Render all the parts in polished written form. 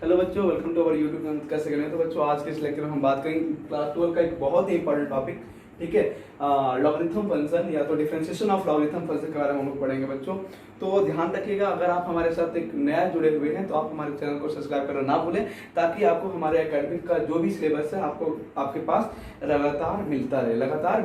Hello बच्चों, welcome to our YouTube channel. कैसे करें? तो बच्चों आज के इस लेक्चर में हम बात करेंगे क्लास 12 का एक बहुत ही इंपॉर्टेंट टॉपिक, ठीक है, लॉगरिथम फंक्शन या तो डिफरेंशिएशन ऑफ लॉगरिथम फंक्शन के बारे में हम लोग पढ़ेंगे बच्चों। तो ध्यान रखिएगा, अगर आप हमारे साथ एक नया जुड़े हुए हैं तो आप हमारे चैनल को सब्सक्राइब करना ना भूलें, ताकि आपको हमारे एकेडमिक का जो भी सिलेबस है आपको आपके पास लगातार मिलता रहता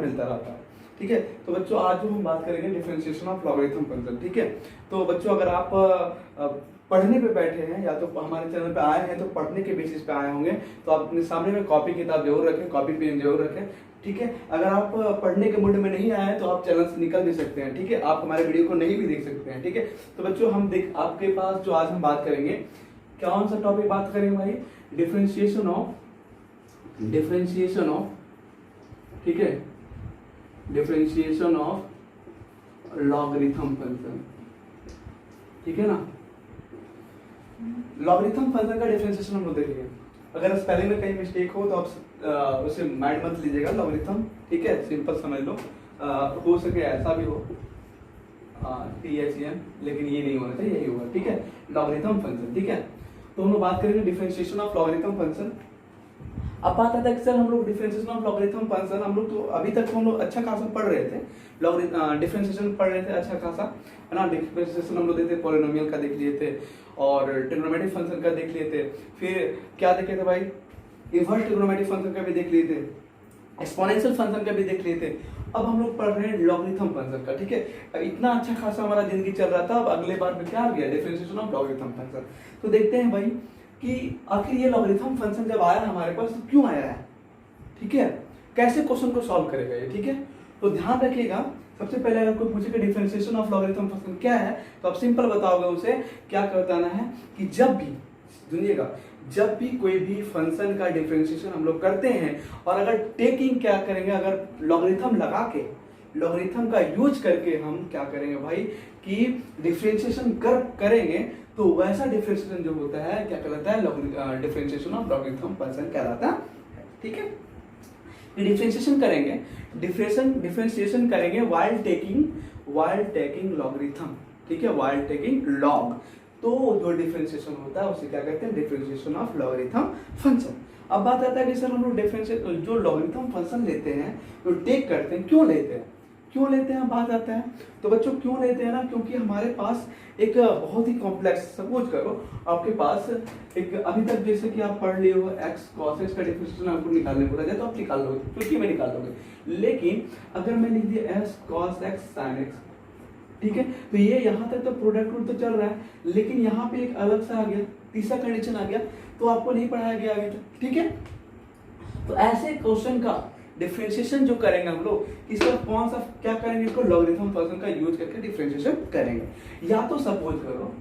है, ठीक है। तो बच्चों आज जो हम बात करेंगे डिफरेंशिएशन ऑफ लॉगरिथम फंक्शन, ठीक है। तो बच्चों अगर आप पढ़ने पे बैठे हैं या तो हमारे चैनल पे आए हैं तो पढ़ने के बेसिस पे आए होंगे, तो आप अपने सामने में कॉपी किताब जरूर रखें, कॉपी पेन जरूर रखें, ठीक है। अगर आप पढ़ने के मूड में नहीं आए हैं तो आप चैनल से निकल भी सकते हैं, ठीक है। आप हमारे वीडियो को नहीं भी देख सकते हैं, ठीक है। तो बच्चों आपके पास जो आज हम बात करेंगे, कौन सा टॉपिक बात करेंगे भाई? डिफरेंशिएशन ऑफ, ठीक है, डिफरेंशिएशन ऑफ लॉगरिथम फंक्शन, ठीक है ना। लॉगरिथम फंक्शन का डिफरेंशिएशन हम लोग देखेंगे। अगर स्पेलिंग में कहीं मिस्टेक हो तो आप उसे माइंड मत लीजिएगा, लॉगरिथम, ठीक है, सिंपल समझ लो। हो सके ऐसा भी हो THEM, लेकिन ये नहीं होना चाहिए, यही होगा, ठीक है, लॉगरिथम फंक्शन, ठीक है। तो हम लोग बात करेंगे डिफरेंशिएशन ऑफ लॉगरिथम फंक्शन। अब बात आता है कि सर हम लोग डिफरेंशिएशन ऑफ लॉगरिथम फंक्शन, हम लोग तो अभी तक हम लोग अच्छा खासा पढ़ रहे थे, डिफरेंशिएशन पढ़ रहे थे अच्छा खासा, है ना। डिफरेंशिएशन हम लोग देखे, पॉलिनोमियल का देख लिए थे और ट्रिग्नोमेट्रिक फंक्शन का देख लिए थे, फिर क्या देखे थे भाई, इनवर्स ट्रिग्नोमेट्रिक फंक्शन का भी देख लिए थे, एक्सपोनेंशियल फंक्शन का भी देख लिए थे। अब हम लोग पढ़ रहे हैं लॉगरिथम फंक्शन का, ठीक है। अब इतना अच्छा खासा हमारा जिंदगी चल रहा था, अब अगले बार में क्या आ गया, डिफरेंशिएशन ऑफ लॉगरिथम फंक्शन। तो देखते हैं भाई कि आखिर ये लॉगरिथम फंक्शन जब आया हमारे पास तो क्यों आया है, ठीक है, कैसे क्वेश्चन को सॉल्व करेगा ये, ठीक है। तो ध्यान रखिएगा, सबसे पहले अगर कोई पूछे कि डिफरेंशिएशन ऑफ लॉगरिथम फंक्शन क्या है, तो आप सिंपल बताओगे उसे, क्या बताना है कि जब भी, सुनिएगा, जब भी कोई भी फंक्शन का डिफरेंशिएशन हम लोग करते हैं और अगर टेकिंग क्या करेंगे, अगर लॉगरिथम लगा के, लॉगरिथम का यूज करके हम क्या करेंगे भाई कि डिफरेंशिएशन करेंगे, तो वैसा डिफरेंशिएशन जो होता है क्या कहलाता है, डिफरेंशिएशन ऑफ लॉगरिथम फंक्शन कहलाता है, ठीक है। डिफरेंशिएशन करेंगे, डिफरेंशिएशन करेंगे व्हाइल टेकिंग लॉगरिथम, ठीक है, व्हाइल टेकिंग लॉग, तो जो डिफरेंशिएशन होता है उसे क्या कहते हैं, डिफरेंशिएशन ऑफ लॉगरिथम फंक्शन। अब बात आता है कि सर हम लोग डिफरेंशिएशन जो लॉगरिथम फंक्शन लेते हैं, जो टेक करते हैं, क्यों लेते हैं, बात आता है। तो बच्चों क्यों लेते हैं ना, क्योंकि हमारे पास एक बहुत ही कॉम्प्लेक्स, सपोज करो आपके पास एक, अभी तक जैसे कि आप पढ़ लिए हो x cos x का डिफरेंशिएशन आपको निकालने बोला जाए तो आप निकाल लोगे, क्योंकि मैं निकाल लोगे। लेकिन अगर मैं लिख दिया s cos x sin x, ठीक है, तो ये यहाँ तक तो प्रोडक्ट रूल तो चल रहा है, लेकिन यहाँ पे एक अलग सा आ गया, तीसरा कंडीशन आ गया, तो आपको नहीं पढ़ाया गया आगे तक, ठीक है। तो ऐसे क्वेश्चन का डिफरेंशिएशन जो करेंगे हम लोग, इसका कौन सा क्या करेंगे, इसको लॉगरिथम फंक्शन का यूज करके डिफरेंशिएशन करेंगे। या तो सपोज करो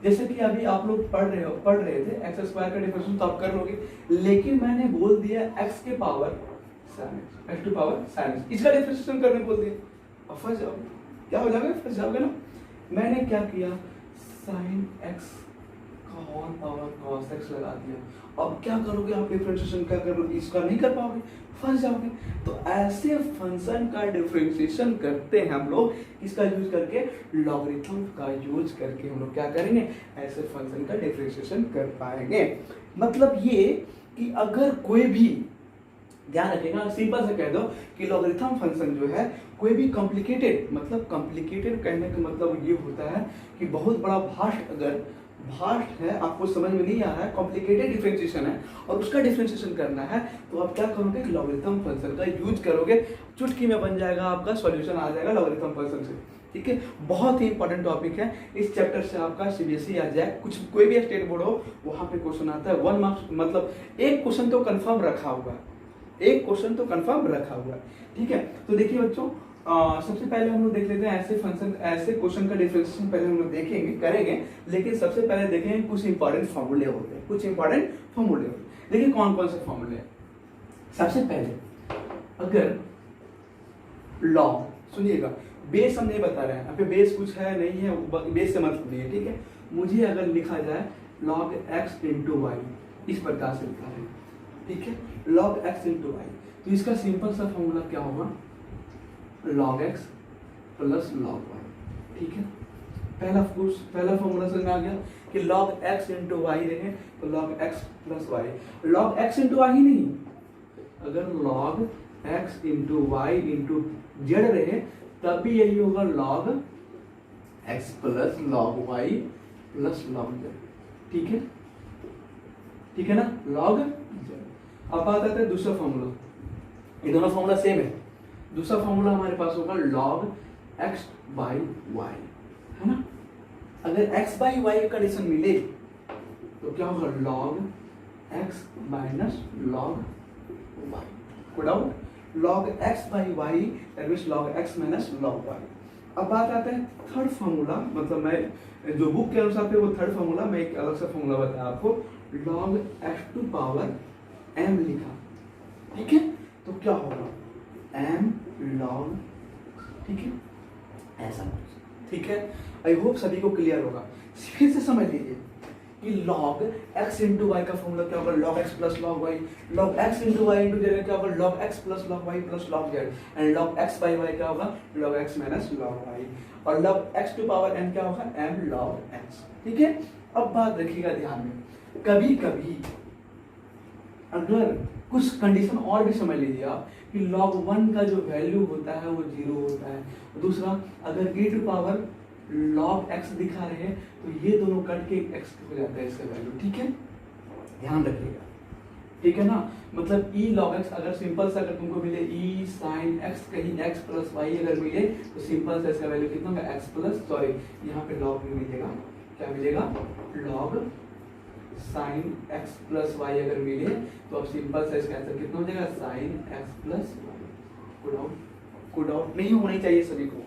जैसे कि अभी आप लोग पढ़ रहे थे x स्क्वायर का डिफरेंशिएशन तो आप कर लोगे, लेकिन मैंने बोल दिया x के power sin x, x to power sin x, इसका डिफरेंशिएशन करने बोल दिया, अब फंस जाओगे, क्या हो जाएगा, फंस जाओगे ना। मैंने क्या किया, sin x का होल पावर cos x लगा दिया, अब क्या करोगे आप, डिफरेंशिएशन क्या करोगे, इसका नहीं कर पाओगे, फंस जाओगे। तो ऐसे फंक्शन का डिफरेंशिएशन करते हैं हम लोग, इसका यूज करके, लॉगरिथम का यूज करके हम लोग क्या करेंगे, ऐसे फंक्शन का डिफरेंशिएशन कर पाएंगे। मतलब ये कि अगर कोई भी, ध्यान रखिएगा, सिंपल से कह दो कि लॉगरिथम फंक्शन जो है कोई भी कॉम्प्लिकेटेड, मतलब कॉम्प्लिकेटेड कहने का मतलब ये होता है कि बहुत बड़ा भास्ट है, आपको समझ में नहीं आ रहा है, कॉम्प्लिकेटेड डिफरेंशिएशन है और उसका डिफरेंशिएशन करना है, तो आप क्या करोगे, लॉगरिथम फंक्शन का यूज करोगे, चुटकी में बन जाएगा, आपका सॉल्यूशन आ जाएगा लॉगरिथम फंक्शन से, ठीक है। बहुत ही इंपॉर्टेंट टॉपिक है, इस चैप्टर से आपका CBSE या जैक कुछ कोई भी स्टेट बोर्ड हो वहां पे क्वेश्चन आता है, 1 मार्क्स, मतलब एक क्वेश्चन तो कंफर्म रखा हुआ है, ठीक है। तो देखिए बच्चों, सबसे पहले हम लोग देख लेते हैं ऐसे क्वेश्चन का डिफरेंशिएशन पहले हम लोग करेंगे, लेकिन सबसे पहले देखेंगे कुछ इंपॉर्टेंट फॉर्मूले होते हैं, देखिए कौन कौन से फॉर्मूले हैं। सबसे पहले अगर लॉग, सुनिएगा, बेस हम नहीं बता रहे हैं, यहाँ पे बेस कुछ है नहीं है, बेस से मतलब नहीं है, ठीक है। मुझे अगर लिखा जाए log x इंटू वाई, इस प्रकार से लिखा है, ठीक है, log x इंटू वाई, तो इसका सिंपल सा फॉर्मूला क्या होगा, log x plus log y, ठीक है। पहला फॉर्मूला समझ में आ गया कि log x इंटू वाई रहे तो log x plus y, log x into y ही नहीं, अगर log x into y into z रहे तब भी यही होगा log x plus log y plus log z, ठीक है ना, log z। अब बात आता है दूसरा फॉर्मूला, ये दोनों फॉर्मूला सेम है। दूसरा फॉर्मूला हमारे पास होगा log x बाई वाई, है ना। अगर x बाई वाई का कंडीशन मिले तो क्या होगा log x minus log y, कोई doubt. log x by y that means log x minus log y। अब बात आता है थर्ड फॉर्मूला, मतलब मैं जो बुक के अनुसार पे वो थर्ड फॉर्मूला, मैं एक अलग सा फॉर्मूला बताया आपको, log x to power m लिखा, ठीक है। तो क्या होगा m log, ठीक है, ऐसा, ठीक है। आई होप सभी को क्लियर होगा। फिर से समझ लीजिए कि log x इंटू वाई का फॉर्मूला क्या होगा log x plus log y, log x into y into z क्या होगा log x plus log y plus log z, and log x by y क्या होगा log x minus log y, और log x to power n क्या होगा m log x, ठीक है। अब बात रखिएगा ध्यान में, कभी कभी अगर कुछ कंडीशन और भी समझ लीजिए आप कि log 1 का जो वैल्यू होता है वो 0 होता है, दूसरा अगर e to power log x दिखा रहे हैं तो ये दोनों कट के x हो जाता है इसका वैल्यू, ठीक है, ध्यान रखिएगा, ठीक है ना। मतलब e log x अगर सिंपल सा अगर तुमको मिले e sin x कहीं x प्लस y अगर मिले तो सिंपल सा इसका वैल्यू कितना होगा x प्लस, सॉरी यहाँ पे log भी मिलेगा, क्या मिलेगा log sin x plus y अगर मिले तो अब सिंपल सा इसका आंसर कितना हो जाएगा sin x प्लस y। कोई डाउट नहीं होना चाहिए सभी को,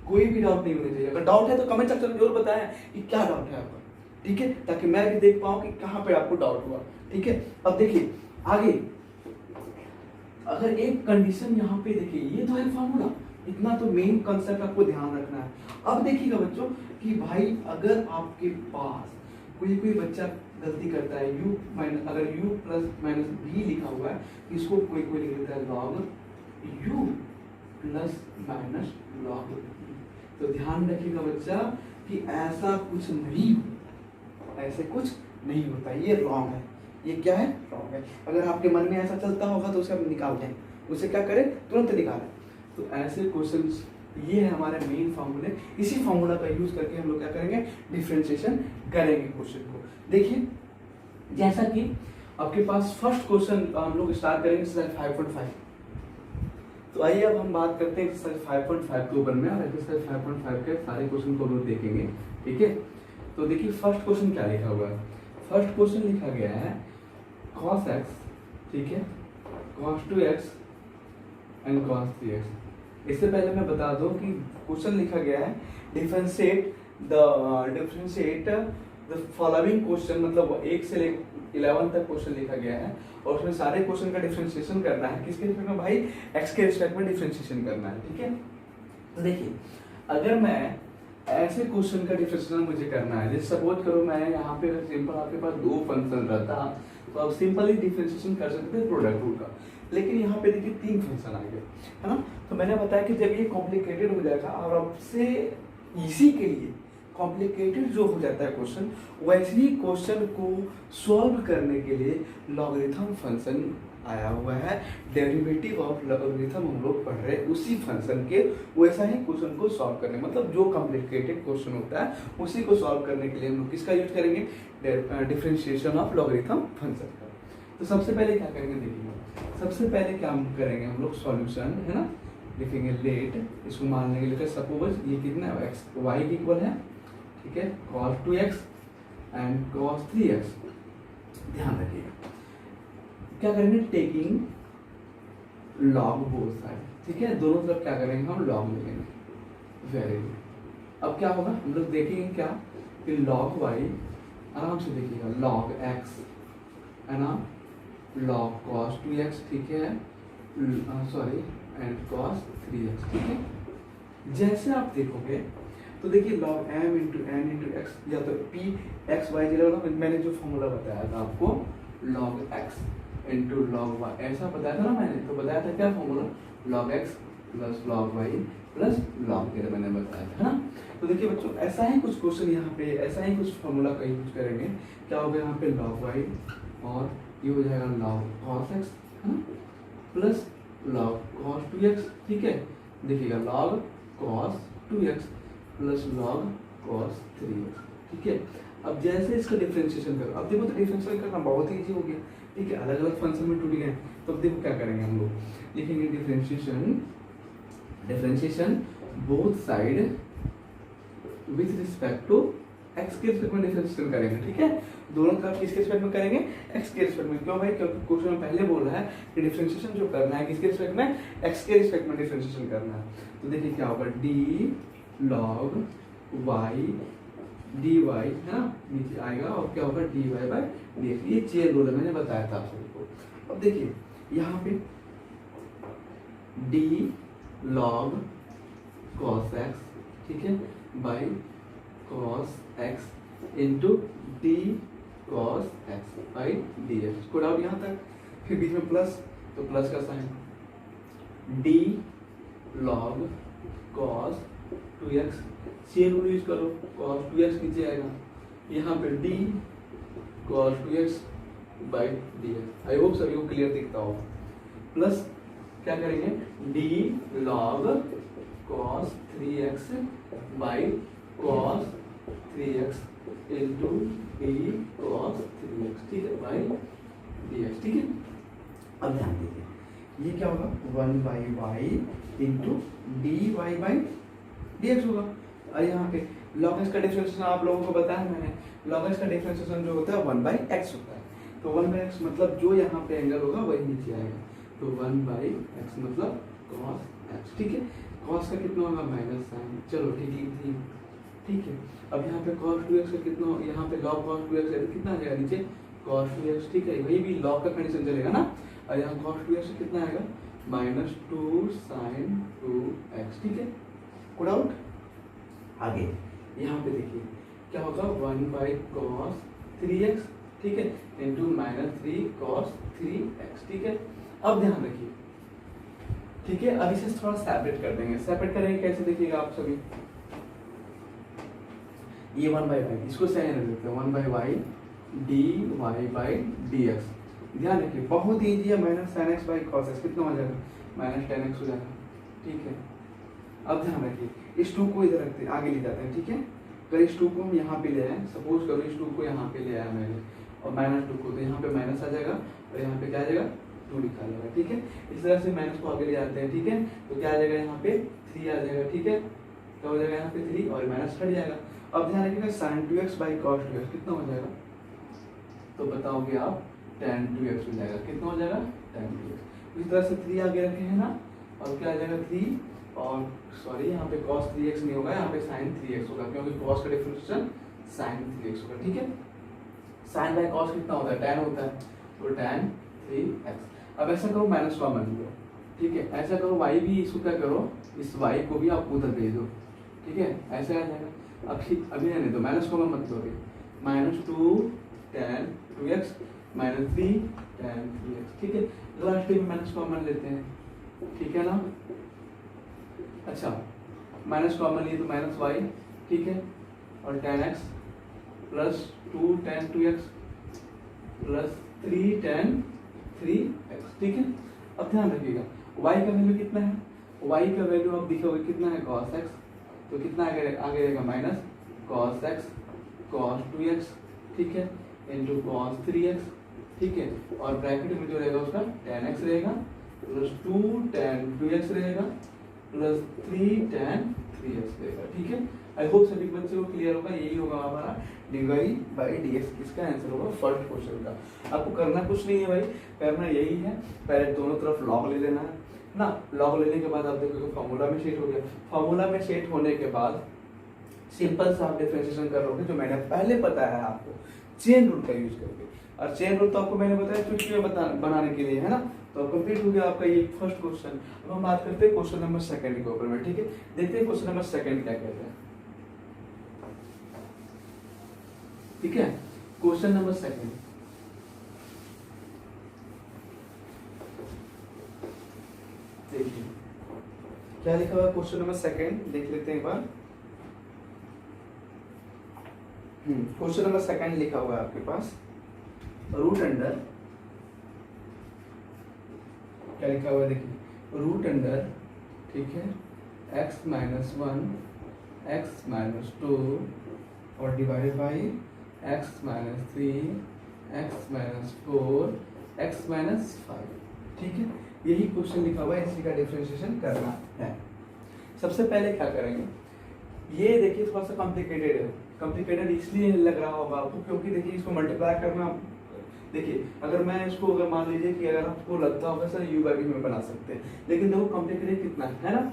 कोई भी डाउट नहीं होना चाहिए। अगर डाउट है तो कमेंट सेक्शन में जरूर बताएं कि क्या डाउट है आपका, ठीक है, ताकि मैं भी देख पाऊं कि कहां पे आपको डाउट हुआ, ठीक है। अब देखिए आगे, अगर एक कंडीशन यहाँ पे देखिए, ये तो है फॉर्मूला, इतना तो मेन कंसेप्ट आपको ध्यान रखना है। अब देखिएगा बच्चों कि भाई अगर आपके पास कोई बच्चा गलती करता है u माइनस, अगर u प्लस माइनस b लिखा हुआ है इसको कोई लिख देता है log u plus minus log b, तो ध्यान रखिएगा बच्चा कि ऐसा कुछ नहीं, ऐसे कुछ नहीं होता, ये रॉन्ग है, ये क्या है रॉन्ग है। अगर आपके मन में ऐसा चलता होगा तो उसे आप निकाल दें, उसे क्या करें तुरंत निकालें। तो ऐसे क्वेश्चंस, ये है हमारे मेन फार्मूले, इसी फार्मूला का यूज करके हम लोग क्या करेंगे डिफरेंशिएशन करेंगे क्वेश्चन को। देखिए जैसा कि आपके पास फर्स्ट क्वेश्चन हम लोग स्टार्ट करेंगे एक्सरसाइज 5.5। तो आइए अब हम बात करते हैं एक्सरसाइज 5.5 के ऊपर में, और एक्सरसाइज 5.5 के सारे क्वेश्चन को हम लोग देखेंगे, ठीक है। तो देखिए फर्स्ट क्वेश्चन क्या लिखा हुआ है, फर्स्ट क्वेश्चन लिखा गया है cos x, ठीक है, cos 2x and cos 3x। इससे पहले मैं बता दूं कि क्वेश्चन लिखा गया है डिफरेंशिएट द फॉलोइंग क्वेश्चन, मतलब 1 से 11 तक क्वेश्चन लिखा गया है और उसमें सारे क्वेश्चन का डिफरेंशिएशन करना है। किसके रिस्पेक्ट में भाई, x के रिस्पेक्ट में डिफरेंशिएशन करना है, ठीक है। तो देखिए अगर मैं ऐसे क्वेश्चन का डिफरेंशिएशन मुझे करना है, जैसे सपोज करो मैं यहाँ पे सिंपल आपके पास 2 फंक्शन रहता तो आप सिंपली डिफरेंशिएशन कर सकते थे प्रोडक्ट रूल का, लेकिन यहाँ पे देखिए 3 फंक्शन आ गए, है ना। तो मैंने बताया कि जब ये कॉम्प्लिकेटेड हो जाएगा और आपसे इजी के लिए कॉम्प्लिकेटेड जो हो जाता है क्वेश्चन, वैसे ही क्वेश्चन को सॉल्व करने के लिए लॉगरिथम फंक्शन आया हुआ है। डेरिवेटिव ऑफ लॉगरिथम हम लोग पढ़ रहे हैं उसी फंक्शन के, वैसा ही क्वेश्चन को सॉल्व करने, मतलब जो कॉम्प्लिकेटेड क्वेश्चन होता है उसी को सॉल्व करने के लिए हम लोग किसका यूज करेंगे, डिफरेंशिएशन ऑफ लॉगरिथम फंक्शन का। तो सबसे पहले क्या करेंगे देखिए, सबसे पहले क्या हम करेंगे, हम लोग सॉल्यूशन, है ना, लिखेंगे लेट, इसको मान लेंगे लेकर सपोज ये कितना है एक्स वाई इक्वल है, ठीक है, cos 2x and cos 3x। ध्यान रखिएगा क्या करेंगे, टेकिंग log बोथ साइड, ठीक है, दोनों तरफ क्या करेंगे हम log लेंगे। Very good. अब क्या होगा हम लोग देखेंगे क्या कि log y, आराम से देखिएगा log x है ना, log cos 2x, ठीक है, सॉरी एंड cos 3x, ठीक है। जैसे आप देखोगे तो देखिए log m into n into x, या तो p x y जगह मैंने जो फॉर्मूला बताया था आपको log x into log y, ऐसा बताया था ना मैंने, तो बताया था क्या formula log x plus log y plus log z मैंने बताया था ना। तो देखिए बच्चों ऐसा ही कुछ क्वेश्चन यहाँ पे, ऐसा ही कुछ फॉर्मूला का यूज करेंगे। क्या होगा यहाँ पे log y और ये हो जाएगा log cos x है ना, प्लस log cos 2x, ठीक है। देखिएगा log cos 2x plus log cos 3x, ठीक है। अब जैसे इसका डिफरेंशिएशन करो, अब देखो तो डिफरेंशिएशन करना बहुत ही इजी हो गया, ठीक है। अलग अलग फंक्शन में टूट गए, तो अब देखो क्या करेंगे हम लोग, लिखेंगे differentiation both side with respect to x के रिस्पेक्ट में डिफरेंशिएशन करेंगे, ठीक है। दोनों तरफ किसके रिस्पेक्ट में करेंगे, एक्स के रिस्पेक्ट में। क्यों भाई, क्योंकि क्वेश्चन में पहले बोल रहा है कि डिफरेंशिएशन जो करना है किसके रिस्पेक्ट में, एक्स के रिस्पेक्ट में डिफरेंशिएशन करना है। तो देखिए क्या होगा, d log y d y है ना, नीचे आएगा और क्या होगा d y by d x. ये चेन रूल है, मैंने बताया था आप सबको। अब देखिए यहाँ पे डी लॉग कॉस एक्स, ठीक है, by cos x into d cos x by d x. कोड आउट यहाँ तक, फिर बीच में प्लस, तो प्लस का sign d log cos 2x, chain rule use करो, cos 2x नीचे आएगा, यहाँ पे d cos 2x by dx। I hope सभी को क्लियर दिखता हो। प्लस क्या करेंगे, d log cos 3x by cos 3x into d cos 3x, ठीक है, बाई dx, ठीक है। अब ध्यान दीजिए ये क्या होगा, 1 by y into d y by dx होगा। और यहाँ पे log x का डिफरेंशिएशन आप लोगों को बताया मैंने, log x का डिफरेंशिएशन जो होता है 1 बाई x होता है। तो 1 बाई x मतलब जो यहाँ पे एंगल होगा वही नीचे आएगा, तो 1 बाई x मतलब cos x, ठीक है। cos का कितना होगा माइनस साइन, चलो ठीक है। अब यहाँ पे cos 2x का कितना, यहाँ पे log cos 2x है तो कितना आ जाएगा नीचे cos 2x, ठीक है। वही भी log का कंडीशन चलेगा ना, और यहाँ cos 2x कितना आएगा माइनस 2 sin 2x, ठीक है। Code out. आगे यहाँ पे देखिए क्या होगा, 1 बाई कॉस 3x, ठीक है, इंटू माइनस 3 कॉस 3x, ठीक है। अब ध्यान रखिए, ठीक है। अब इसे थोड़ा सेपरेट कर देंगे, सेपरेट करेंगे कैसे देखिएगा आप सभी, ये 1 बाई वाई इसको साइन रख देते हैं, 1 by y d y by d x. ध्यान रखिए बहुत ईजी है, minus sine x by cos x कितना हो जाएगा, माइनस टेन एक्स हो जाएगा, ठीक है। अब ध्यान रखिए इस 2 को इधर रखते हैं, आगे ले जाते हैं, ठीक है। अगर इस 2 को हम यहाँ पे ले आए, सपोज करो इस 2 को यहाँ पे ले आया मैंने, और माइनस 2 को, तो यहाँ पे माइनस आ जाएगा और यहाँ पे क्या आ जाएगा 2 लिखा जाएगा, ठीक है। इस तरह से माइनस को आगे ले जाते हैं, ठीक है। तो क्या आ जाएगा यहाँ पे 3 आ जाएगा, ठीक है। क्या हो जाएगा यहाँ पे 3 और माइनस हट जाएगा। अब ध्यान रखिएगा sign 2x by cos 2x कितना हो जाएगा, तो बताओगे आप tan 2x हो जाएगा, कितना हो जाएगा tan 2x। इस तरह से 3 आगे रखे हैं ना, और क्या आ जाएगा 3 और सॉरी यहाँ पे cos 3x नहीं होगा, यहाँ पे sin 3x होगा, क्योंकि cos का डिफरेंशिएशन sin 3x होगा, ठीक है। sin बाय cos कितना होता है, tan होता है, तो tan 3x। अब ऐसा करो माइनस कॉमन लो, ठीक है। ऐसा करो y भी इसको क्या करो, इस y को भी आप उधर भेज दो, ठीक है, ऐसे आ जाएगा। अभी रहने दो, माइनस कॉमन मत लो, minus 2 tan 2x minus 3 tan 3x, ठीक है। लास्ट में माइनस कॉमन लेते हैं, ठीक है ना। अच्छा माइनस कॉमन लिए तो माइनस वाई, ठीक है, और tan x plus 2 tan 2x plus 3 tan 3x, ठीक है। अब ध्यान रखिएगा y का वैल्यू कितना है, y का वैल्यू आप दिखोगे कितना है cos x, तो कितना आगे रहेगा minus cos x cos 2x, ठीक है, इंटू cos 3x, ठीक है। और ब्रैकेट में जो रहेगा उसका tan x रहेगा प्लस 2 tan 2x रहेगा प्लस 3 tan 3x रहेगा, ठीक है। आई होप सभी बच्चे को क्लियर होगा। यही होगा हमारा dy बाई dx, इसका आंसर होगा फर्स्ट क्वेश्चन का। आपको करना कुछ नहीं है भाई, करना यही है, पहले दोनों तरफ log ले लेना है ना। log लेने के बाद आप देखोगे फॉर्मूला में सेट हो गया, फॉर्मूला में सेट होने के बाद सिंपल सा आप डिफरेंशिएशन करोगे, जो मैंने पहले बताया है आपको चेन रूल का यूज करके। और चेन रूल तो आपको मैंने बताया चुटकी में बनाने के लिए है ना। तो कंप्लीट हो गया आपका ये फर्स्ट क्वेश्चन। अब हम बात करते हैं क्वेश्चन नंबर सेकंड के ऊपर में, ठीक है। देखते हैं क्वेश्चन नंबर सेकंड क्या कहते हैं, ठीक है। क्वेश्चन नंबर सेकंड, देखिए क्या लिखा हुआ है क्वेश्चन नंबर सेकंड, देख लेते हैं एक बार। क्वेश्चन नंबर सेकंड लिखा हुआ है आपके पास, रूट अंडर, क्या लिखा हुआ है देखिए, रूट अंडर, ठीक है, x माइनस 1 x माइनस 2 और divided by x minus 3 x minus 4 x minus 5, ठीक है। यही क्वेश्चन लिखा हुआ है, इसी का डिफरेंशिएशन करना है। सबसे पहले क्या करेंगे, ये देखिए थोड़ा सा कॉम्प्लिकेटेड है, कॉम्प्लिकेटेड इसलिए लग रहा होगा आपको क्योंकि देखिए इसको मल्टीप्लाई करना, देखिए अगर मैं इसको, अगर मान लीजिए कि अगर आपको लगता होगा सर u बाई v में बना सकते हैं, लेकिन देखो कॉम्प्लिकेटेड कितना है ना,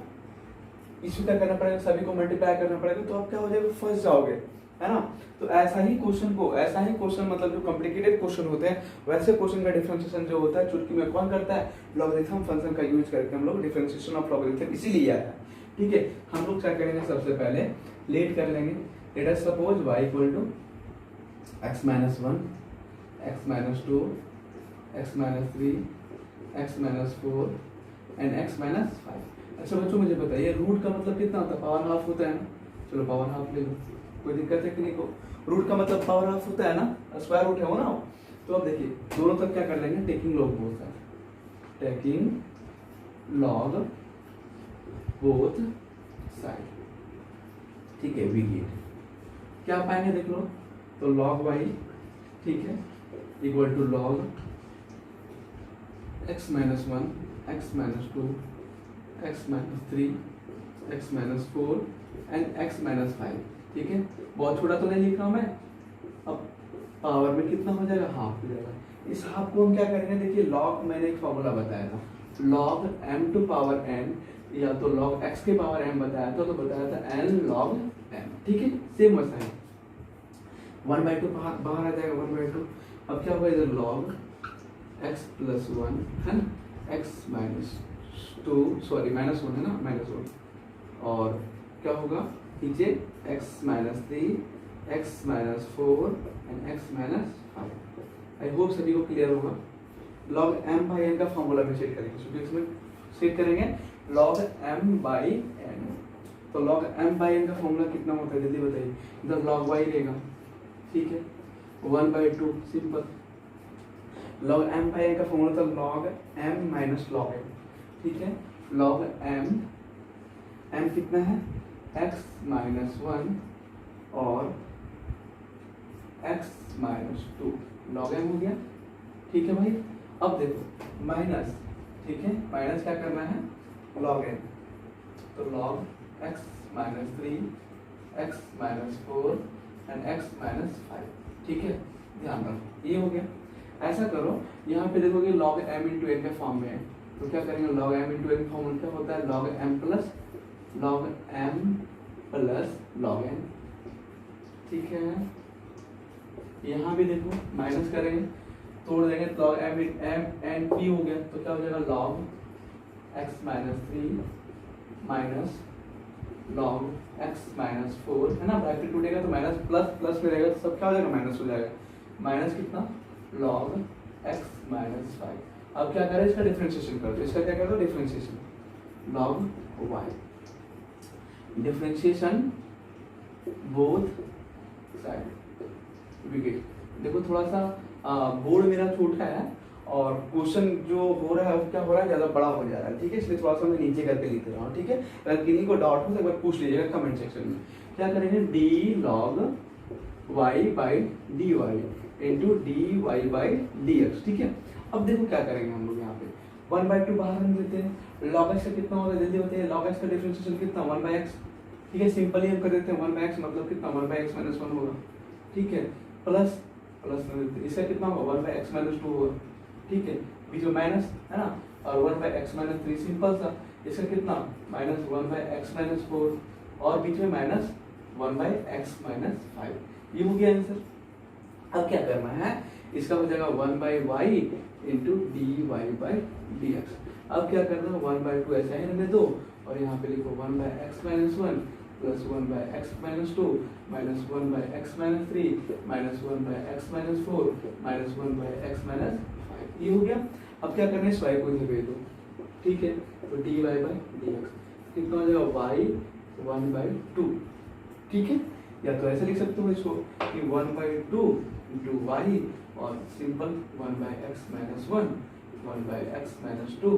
इसको क्या करना पड़ेगा, सभी को मल्टीप्लाई करना पड़ेगा, तो आप क्या हो जाएगा, फंस जाओगे, है ना। तो ऐसा ही क्वेश्चन मतलब जो कॉम्प्लिकेटेड क्वेश्चन होते हैं, वैसे क्वेश्चन का डिफरेंशिएशन जो होता है चुटकी में कौन करता है, लॉगरिथम फंक्शन का यूज करके हम लोग डिफरेंशिएशन ऑफ लॉगरिथम इसीलिए आया है, ठीक है। हम लोग क्या करेंगे, सबसे पहले लेट कर लेंगे, let us suppose y equal to x minus 1 x minus 2 x minus 3 x minus 4 and x minus 5। अच्छा बच्चों मुझे बताइए रूट का मतलब कितना होता है, पावर हाफ होता है ना, चलो पावर हाफ ले लो, कोई दिक्कत है कि नहीं को, रूट का मतलब पावर हाफ होता है ना, स्क्वायर रूट है वो ना। तो अब देखिए दोनों तरफ क्या कर लेंगे, taking log both side, taking log both side, ठीक है। वी गेट क्या पाएंगे देख लो, तो log y, ठीक है, equal to log x minus 1 x minus 2 x minus 3 x minus 4 and x minus 5, ठीक है। बहुत छोटा तो नहीं लिख रहा हूं मैं, अब पावर में कितना हो जाएगा, हाफ हो जाएगा। इस हाफ को हम क्या करेंगे, देखिए लॉग, मैंने एक फॉर्मूला बताया था, log m to power n, या तो log x के पावर m बताया था, तो बताया था n log m, ठीक है। सेम वैसा है, 1/2 बाहर आ जाएगा, 1/2। अब क्या होगा, इधर log x प्लस 1 है ना, x माइनस 2, सॉरी माइनस 1 है ना, माइनस 1, और क्या होगा नीचे x minus 3 x minus 4 and x minus 5। I hope सभी को क्लियर होगा। log m बाई n का फॉर्मूला में सेट करेंगे, क्योंकि इसमें सेट करेंगे log m बाई n। तो log m बाई n का फॉर्मूला कितना होता है जल्दी बताइए, इधर log y रहेगा, ठीक है, 1/2 simple. log m by n का फॉर्मूला था log m minus log m, ठीक है। log m कितना है, x माइनस 1 और x माइनस 2, log m हो गया, ठीक है भाई। अब देखो माइनस, ठीक है, माइनस क्या करना है, log n, तो log x minus 3 x minus 4 and x minus 5, ठीक है, ध्यान रखो ये हो गया। ऐसा करो, यहाँ पे देखोगे log m इंटू n के फॉर्म में है, तो क्या करेंगे, log m into n form क्या होता है, log m plus log n, ठीक है। यहाँ भी देखो माइनस करेंगे, तोड़ देंगे, तो log m n p हो गया, तो क्या हो जाएगा, log x minus 3 minus log x minus 4, है ना, ब्रैकेट टूटेगा तो माइनस प्लस में रहेगा, तो सब क्या हो जाएगा, माइनस हो जाएगा, माइनस कितना, log x माइनस 5। अब क्या करें, इसका डिफरेंशिएशन कर दो, इसका क्या कर दो, differentiation, log y, differentiation both side, wicket. देखो थोड़ा सा बोर्ड मेरा छोटा है और क्वेश्चन जो हो रहा है क्या हो रहा है, ज्यादा बड़ा हो जा रहा है, ठीक है, इसलिए थोड़ा सा मैं नीचे करके लिख रहा हूँ, ठीक है। अगर किन्हीं को डाउट हो तो एक बार पूछ लीजिएगा कमेंट सेक्शन में। क्या करेंगे, d log y by dy into dy by dx, ठीक है। अब देखो क्या करेंगे हम लोग, यहाँ पे 1/2 बाहर हम लेते हैं, log x का कितना होगा जल्दी बताइए, log x का डिफरेंशिएशन कितना, 1/x, ठीक है, सिंपली हम कर देते हैं 1/x मतलब कितना, 1/x माइनस 1 होगा, ठीक है, प्लस इसका कितना होगा, 1/x माइनस 2 होगा, ठीक है, बीच में माइनस है ना, और 1/x माइनस 3 सिंपल सा, इसका कितना माइनस 1/x माइनस 4 और बीच में माइनस 1/x माइनस 5, ये हो गया आंसर। अब क्या करना है, इसका हो जाएगा 1/y into dy by dx। अब क्या करना है, 1/2 ऐसा ही रहने दो और यहाँ पे लिखो 1/x minus 1 plus 1/x minus 2 minus 1/x minus 3 minus 1/x minus 4 minus 1/x minus 5, ये हो गया। अब क्या करना है, इस y को इधर भेज दो, ठीक है, तो dy बाई dx कितना हो जाएगा, y 1/2, ठीक है। या तो ऐसे लिख सकते हो इसको कि 1/2 इंटू वाई और simple 1/x-1 1/x-2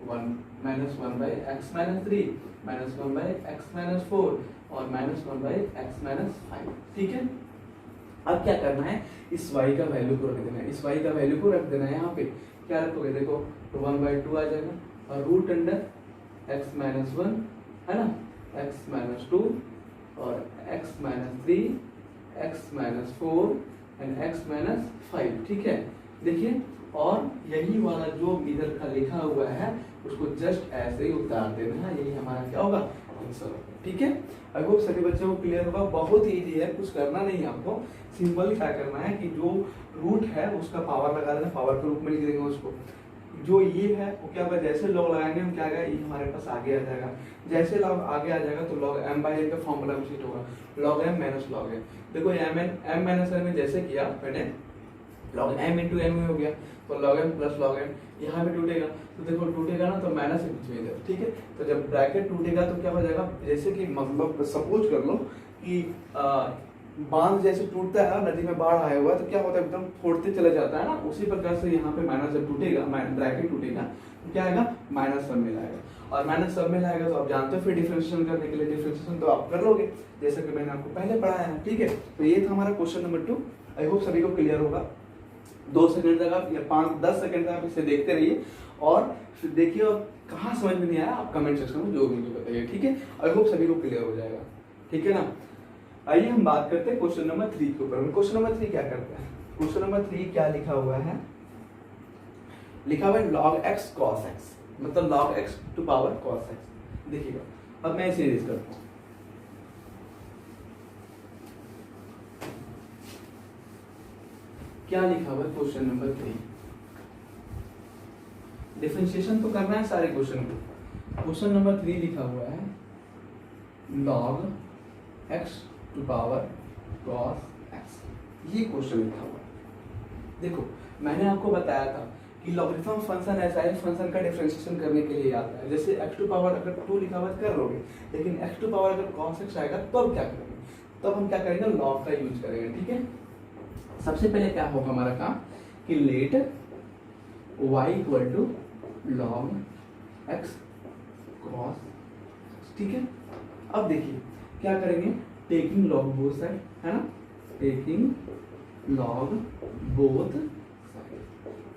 1 -1/x-3 -1/x-4 और -1/x-5। ठीक है, अब क्या करना है, इस y का वैल्यू को रख देना है, इस y का वैल्यू को रख देना है। यहाँ पे क्या रखोगे, देखो तो 1/2 आ जाएगा और रूट अंडर x-1 है ना, x-2 और x-3 x-4 एंड x-5। ठीक है, देखिए और यही वाला जो इधर का लिखा हुआ है उसको जस्ट ऐसे ही उतार देना है, यही हमारा क्या होगा, आंसर होगा। ठीक है, आई होप सभी बच्चों को क्लियर होगा। बहुत इजी है, कुछ करना नहीं है आपको, सिंपल क्या करना है कि जो रूट है उसका पावर लगा देना, पावर के रूप में लिख देंगे उसको। जो ये है वो क्या होगा, जैसे लॉग लगाएंगे हम क्या आएगा, ये हमारे पास आगे आ जाएगा। जैसे लॉग आगे आ जाएगा तो लॉग m/n का फॉर्मूला में शिफ्ट होगा, log m minus log n। देखो m माइनस n में जैसे किया मैंने log m इंटू n में हो गया, तो log m plus log n यहाँ भी टूटेगा, तो देखो टूटेगा ना तो माइनस बीच में इधर। ठीक है, तो जब ब्रैकेट टूटेगा तो क्या हो जाएगा, जैसे कि मतलब सपोज कर लो कि बांध जैसे टूटता है, नदी में बाढ़ आया हुआ है तो क्या होता है, एकदम फोड़ते चले जाता है ना, उसी प्रकार से यहाँ पे माइनस जब टूटेगा, ब्रैकेट टूटेगा तो क्या आएगा, माइनस सब में लाएगा। और माइनस सब में लाएगा तो आप जानते हो फिर डिफरेंशिएशन करने के लिए, डिफरेंशिएशन तो आप कर लोगे जैसे कि मैंने आपको पहले पढ़ाया है। ठीक है, तो ये था हमारा क्वेश्चन नंबर 2। आई होप सभी को क्लियर होगा। 2 सेकंड तक आप या 5-10 सेकंड तक आप इसे देखते रहिए और फिर देखिए और कहाँ समझ में नहीं आया आप कमेंट सेक्शन में जो मुझे बताइए। ठीक है, आई होप सभी को क्लियर हो जाएगा। ठीक है ना, आइए हम बात करते हैं क्वेश्चन नंबर 3 के ऊपर। क्वेश्चन नंबर 3 क्या करता है, क्वेश्चन नंबर 3 क्या लिखा हुआ है, लिखा हुआ है log x cos x, मतलब log x to power cos x। देखिएगा, अब मैं इसे इरेज करता हूँ। क्या लिखा हुआ है क्वेश्चन नंबर 3, डिफरेंशिएशन तो करना है सारे क्वेश्चन को। क्वेश्चन नंबर 3 लिखा हुआ है log x to power cos x, ये क्वेश्चन लिखा हुआ है। देखो मैंने आपको बताया था कि लॉगरिथम फंक्शन ऐसा है, फंक्शन का डिफरेंशिएशन करने के लिए आता है। जैसे x टू पावर अगर 2 लिखा हुआ कर लोगे, लेकिन x टू पावर अगर cos x आएगा तब क्या करेंगे, तब हम क्या करेंगे, लॉग का यूज करेंगे। ठीक है, सबसे पहले क्या होगा हमारा काम कि let y equal to log x cos। ठीक है, अब देखिए क्या करेंगे, टेकिंग लॉग बोथ साइड है ना, टेकिंग लॉग बोथ साइड,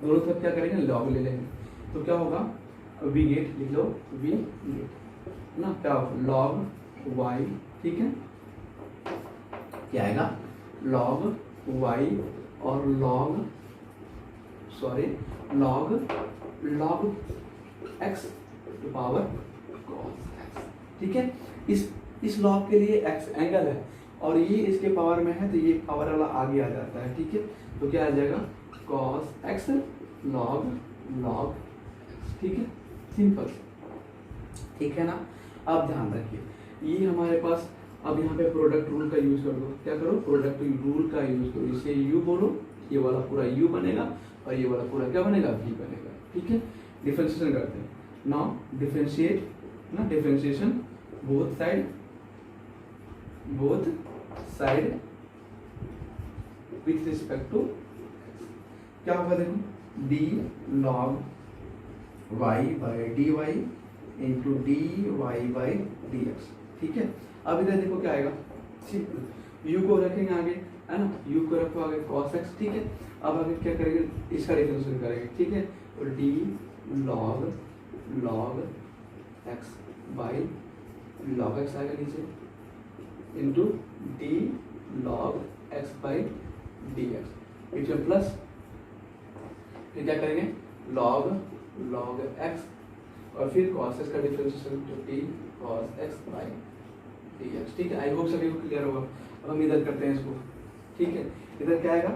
दोनों तरफ क्या करेंगे, लॉग ले लेंगे। तो क्या होगा, वी गेट लिख लो, वी गेट ना क्या होगा, लॉग वाई। ठीक है, क्या आएगा, लॉग वाई और log log x to power cos x. ठीक है, इस लॉग के लिए x एंगल है और ये इसके पावर में है तो ये पावर वाला आगे आ जाता है। ठीक है, तो क्या आ जाएगा, cos x log x। ठीक है, सिंपल। ठीक है ना, अब ध्यान रखिए ये हमारे पास, अब यहाँ पे प्रोडक्ट रूल का यूज कर दो। क्या करो, प्रोडक्ट रूल का यूज करो, इसे u बोलो, ये वाला पूरा u बनेगा और ये वाला पूरा क्या बनेगा, v बनेगा। ठीक है, डिफरेंशिएशन करते हैं नाउ, डिफरेंशिएट ना, differentiation both side with respect to क्या होगा, देखो d log y by dy into dy by dx। ठीक है, अब इधर देखो क्या आएगा, सिंपल u को रखेंगे आगे है ना, u को रखो आगे cos x। ठीक है, अब आगे क्या करेंगे, इसका डिफरेंशिएशन करेंगे। ठीक है, और d log x by log x आएगा नीचे into d log x by dx, बीच में प्लस, फिर क्या करेंगे log x और फिर cos x का डिफरेंशिएशन तो d cos x by dx। ठीक है, आई होप सभी को क्लियर होगा। अब हम इधर करते हैं इसको। ठीक है, इधर क्या आएगा,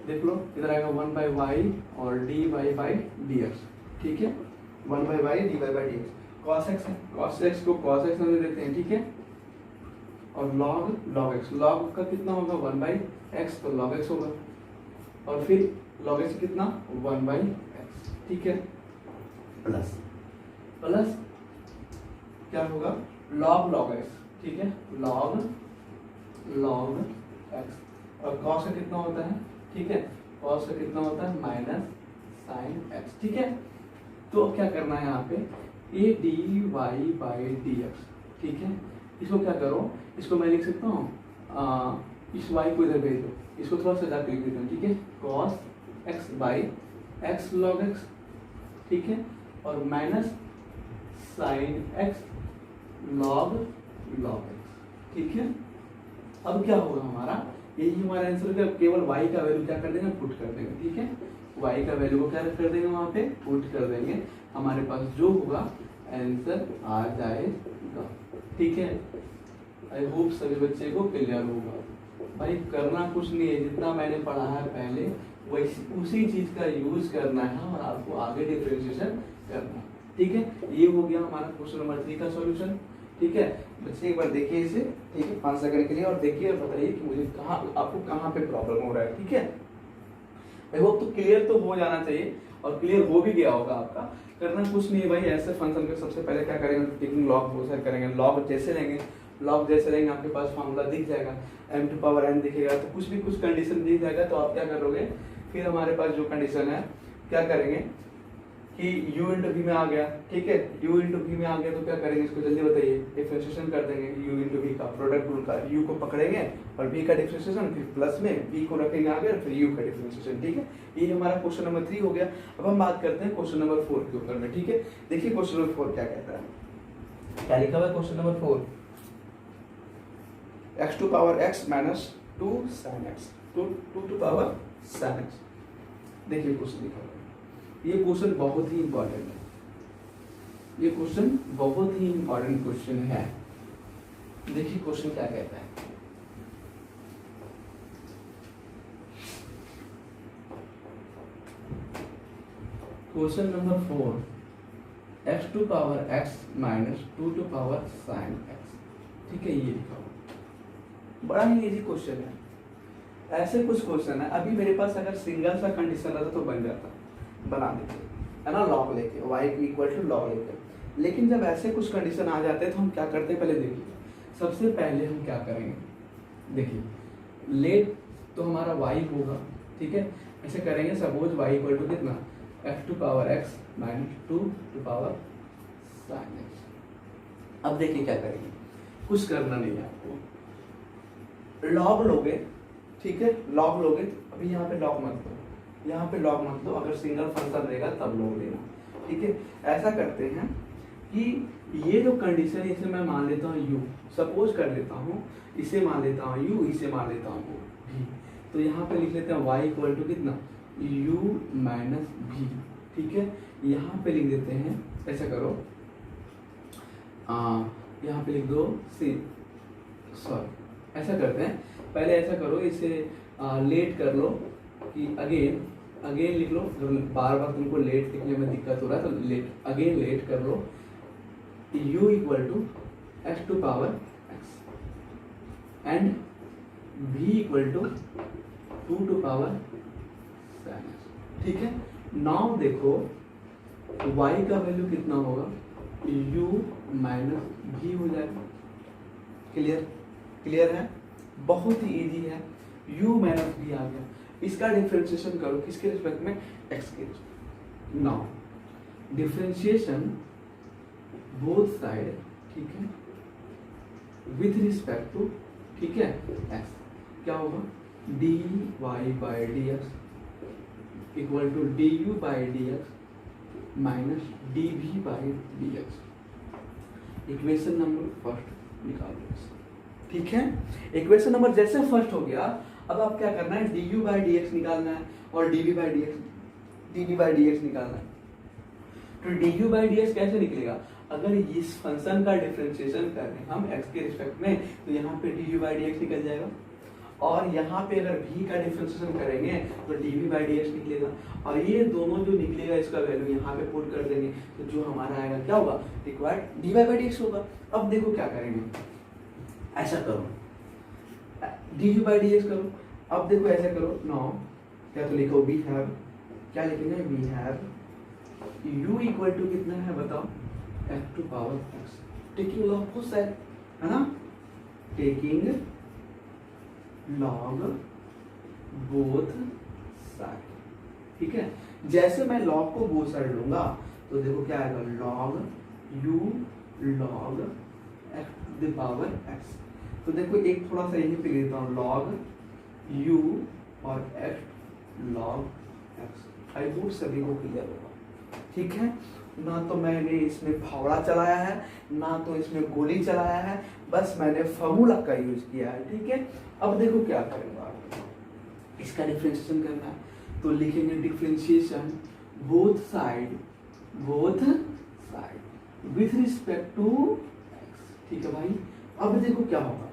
देख लो इधर आएगा 1/y और dy बाई dx। ठीक है, 1/y dy by dx, cos x है, cos x को cos x में देते हैं। ठीक है, और log x, log का कितना होगा 1/x, तो log x होगा और फिर log x कितना 1/x। ठीक है, प्लस क्या होगा, log x। ठीक है, लॉग एक्स, और कॉस का कितना होता है, ठीक है, कॉस का कितना होता है माइनस साइन एक्स, ठीक है। तो अब क्या करना है यहाँ पे, a d y by d x, ठीक है। इसको क्या करो, इसको मैं लिख सकता हूँ इस y को इधर भेज दो, इसको थोड़ा सा ज़्यादा लिख देता हूँ, ठीक है, cos x by x log x, ठीक है, और minus sine x log x, ठीक है। अब क्या होगा हमारा, यही हमारा आंसर का, केवल y का वैल्यू क्या कर देंगे, पुट कर देंगे, ठीक है, y का वैल्यू को क्या कर देंगे वहाँ पे, पुट कर देंगे, हमारे पास जो होगा आंसर आ जाएगा, ठीक है। आई होप सभी बच्चे को क्लियर होगा। भाई करना कुछ नहीं है, जितना मैंने पढ़ा है पहले वैसे उसी चीज का यूज करना है और आपको आगे डिफरेंशिएशन करना है, ठीक है। ये हो गया हमारा क्वेश्चन नंबर 3 का सॉल्यूशन, ठीक है। बच्चे एक बार देखिए इसे, ठीक है, 5 सेकंड के लिए, और देखिए और बताइए कि मुझे आपको कहाँ पे प्रॉब्लम हो रहा है, ठीक है। आई होप तो क्लियर तो हो जाना चाहिए, और क्लियर हो भी गया होगा आपका। करना कुछ नहीं है भाई, ऐसे फंक्शन का सबसे पहले क्या करेंगे, टेकिंग लॉग प्रोसेस करेंगे, लॉग जैसे लेंगे, लॉग जैसे लेंगे आपके पास फार्मूला दिख जाएगा, m⁴n दिखेगा, तो कुछ भी कुछ कंडीशन दिख जाएगा, तो आप क्या करोगे, फिर हमारे पास जो कंडीशन है क्या करेंगे कि u इंटू v में आ गया, ठीक है, u इंटू v में आ गया, तो क्या करेंगे, इसको जल्दी बताइए, डिफरेंशिएशन कर देंगे, u इंटू v का प्रोडक्ट रूल का, u को पकड़ेंगे और v का डिफरेंशिएशन, फिर प्लस में v को रखेंगे आगे, फिर u का डिफरेंशिएशन, ठीक है। ये हमारा क्वेश्चन नंबर 3 हो गया। अब हम बात करते हैं क्वेश्चन नंबर 4 के ऊपर में, ठीक है। देखिए क्वेश्चन नंबर 4 क्या कहता है, क्या लिखा हुआ है question number 4, x to power x minus 2 sin x, 2 to power sin x। देखिए क्वेश्चन लिखा हुआ है, ये क्वेश्चन बहुत ही इंपॉर्टेंट है, ये क्वेश्चन बहुत ही इंपॉर्टेंट क्वेश्चन है। देखिए क्वेश्चन क्या कहता है, question number 4, x to power x minus 2 to power sin x, ठीक है, ये लिखा हुआ। बड़ा ही इजी क्वेश्चन है। ऐसे कुछ क्वेश्चन है, अभी मेरे पास अगर सिंगल सा कंडीशन रहता तो बन जाता, बना देते, है ना, लॉग लेके y इक्वल टू लॉग लेके। लेकिन जब ऐसे कुछ कंडीशन आ जाते हैं तो हम क्या करते हैं, पहले देखिए, सबसे पहले हम क्या करेंगे, देखिए लेट तो हमारा y होगा, ठीक है, ऐसे करेंगे, सपोज y इक्वल टू कितना, x to power x minus 2 to power sin x। अब देखिए क्या करेंगे, कुछ करना नहीं है आपको, लॉग लोगे, ठीक है, लॉग लोगे, अभी यहाँ पे लॉग मत लो, यहाँ पे लॉग मत लो, अगर सिंगल फंक्शन रहेगा तब लॉग लेना, ठीक है। ऐसा करते हैं कि ये जो कंडीशन है इसे मैं मान लेता हूँ u, सपोज कर लेता हूँ, इसे मान लेता हूँ u, इसे मान लेता हूँ v, तो यहाँ पे लिख लेते हैं y इक्वल टू कितना, u माइनस v, ठीक है। यहाँ पे लिख देते हैं, ऐसा करो, यहाँ पे लिख दो सॉरी, ऐसा करते हैं, पहले ऐसा करो, इसे लेट कर लो कि अगेन लिख लो, बार बार तुमको लेट लिखने में दिक्कत हो रहा है तो लेट कर लो, u equal to x to power x and v equal to 2 to power sin x, ठीक है। नाउ देखो y का वैल्यू कितना होगा, u माइनस v हो जाएगा, क्लियर है, बहुत ही इजी है, u माइनस v आ गया, इसका डिफरेंशिएशन करो किसके रिस्पेक्ट में, x के respect. Now differentiation both side, ठीक है, विथ रिस्पेक्ट टू, ठीक है, x, क्या होगा, dy by dx equal to du by dx minus dv by dx। Equation number first निकाल लो, ठीक है। इक्वेशन नंबर जैसे फर्स्ट हो गया, अब आप क्या करना है, du बाई dx निकालना है और dv बाई dx निकालना है। तो du बाई dx कैसे निकलेगा, अगर इस फंक्शन का डिफरेंशिएशन करें हम x के रिस्पेक्ट में, तो यहाँ पे du बाई dx निकल जाएगा, और यहाँ पे अगर v का डिफरेंशिएशन करेंगे तो dv बाई dx निकलेगा, और ये दोनों जो निकलेगा इसका वैल्यू यहाँ पे पुट कर देंगे, तो जो हमारा आएगा क्या होगा, रिक्वायर्ड dy बाई dx होगा। अब देखो क्या करेंगे, ऐसा करो, du बाई dx करो, अब देखो ऐसा करो, नो क्या तो लिखो, वी हैव, क्या लिखेंगे, we have u equal to कितना है बताओ, x to power x, taking log both side, है ना, टेकिंग लॉग बोथ साइड, ठीक है। जैसे मैं लॉग को बोथ साइड लूंगा तो देखो क्या आएगा, log u log x to the power x। तो देखो एक थोड़ा सा यहीं पे लिखता हूँ, लॉग u और x log x। I hope सभी को क्लियर होगा, ठीक है। ना तो मैंने इसमें फावड़ा चलाया है, ना तो इसमें गोली चलाया है, बस मैंने फॉर्मूला का यूज किया है, ठीक है। अब देखो क्या करेंगे, इसका डिफरेंशिएशन करना है तो लिखेंगे differentiation both side with respect to x, ठीक है भाई। अब देखो क्या होगा,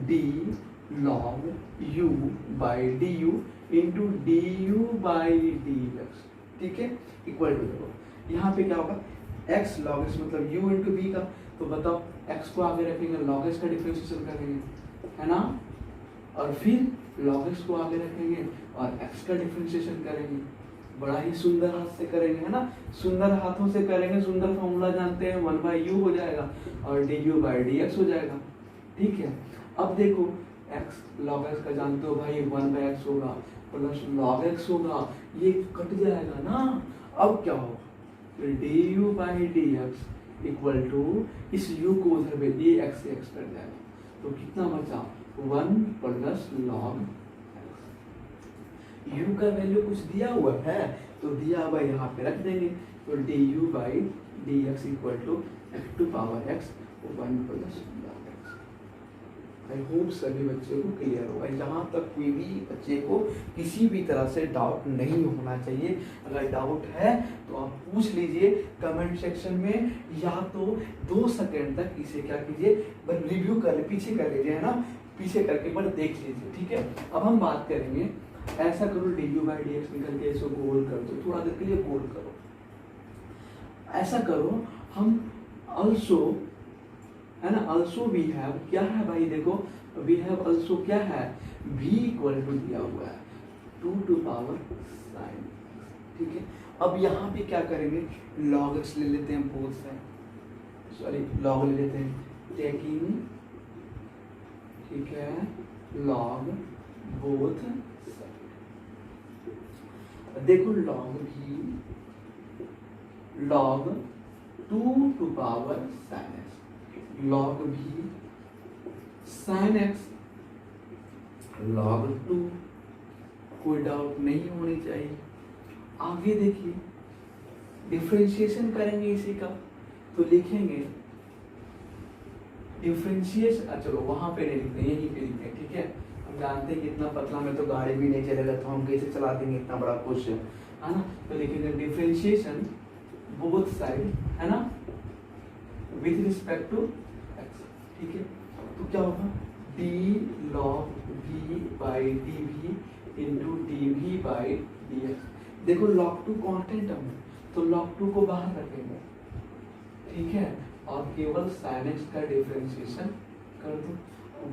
d log u by D you into D u by d x, ठीक है, इक्वल टू देखो यहाँ पे क्या होगा, x log x मतलब u इंटू बी का। तो बताओ x को आगे रखेंगे, log x का डिफरेंशिएशन करेंगे, है ना, और फिर log x को आगे रखेंगे और x का डिफरेंशिएशन करेंगे। बड़ा ही सुंदर हाथ से करेंगे, है ना, सुंदर हाथों से करेंगे, सुंदर फॉर्मूला जानते हैं, 1 बाई यू हो जाएगा और D u by d x हो जाएगा, ठीक है। अब देखो x log x का जानते हो भाई, 1 बाई एक्स होगा प्लस log x होगा, ये कट जाएगा ना। अब क्या होगा, d u by d x equal to इस u को उधर भेज दिए, x से x कट जाएगा, तो कितना बचा, 1 प्लस log x। u का वैल्यू कुछ दिया हुआ है तो दिया हुआ यहाँ पे रख देंगे, तो d u by d x equal to x to power x 1 plus log x। I hope सभी बच्चों को क्लियर होगा। जहाँ तक कोई भी बच्चे को किसी भी तरह से डाउट नहीं होना चाहिए। अगर डाउट है तो आप पूछ लीजिए कमेंट सेक्शन में, या तो 2 सेकंड तक इसे क्या कीजिए, बस रिव्यू कर ले, पीछे कर लीजिए, है ना, पीछे करके बस देख लीजिए, ठीक है। अब हम बात करेंगे, ऐसा करो D u by d x निकल के इसको गोल कर दो, थोड़ा देर के लिए गोल करो। ऐसा करो, हम ऑल्सो, है ना, ऑल्सो वी हैव, क्या है भाई देखो, वी हैव ऑल्सो क्या है, v इक्वल टू दिया हुआ है 2 टू पावर साइन, ठीक है। अब यहाँ पे क्या करेंगे, log x ले लेते हैं बोथ साइड, सॉरी log ले लेते हैं, टेकिंग, ठीक है, log बोथ साइड। देखो log भी log 2 to power sine x, log भी sin x log 2, कोई डाउट नहीं होनी चाहिए। आगे देखिए डिफरेंशिएशन करेंगे इसी का, तो लिखेंगे डिफरेंशिएशन, चलो वहां पे नहीं लिखते, यहीं पे लिखते हैं, ठीक है। हम जानते हैं कि इतना पतला में तो गाड़ी भी नहीं चलेगा, तो हम कैसे चला देंगे इतना बड़ा क्वेश्चन, है ना। तो लिखेंगे डिफरेंशिएशन बोथ साइड, है ना, विथ रिस्पेक्ट टू x, ठीक है। तो क्या होगा, d log v by d v into d v by d x. देखो log 2 कांस्टेंट टर्म है तो log 2 को बाहर रखेंगे, ठीक है, और केवल sin x का डिफरेंशिएशन कर दो,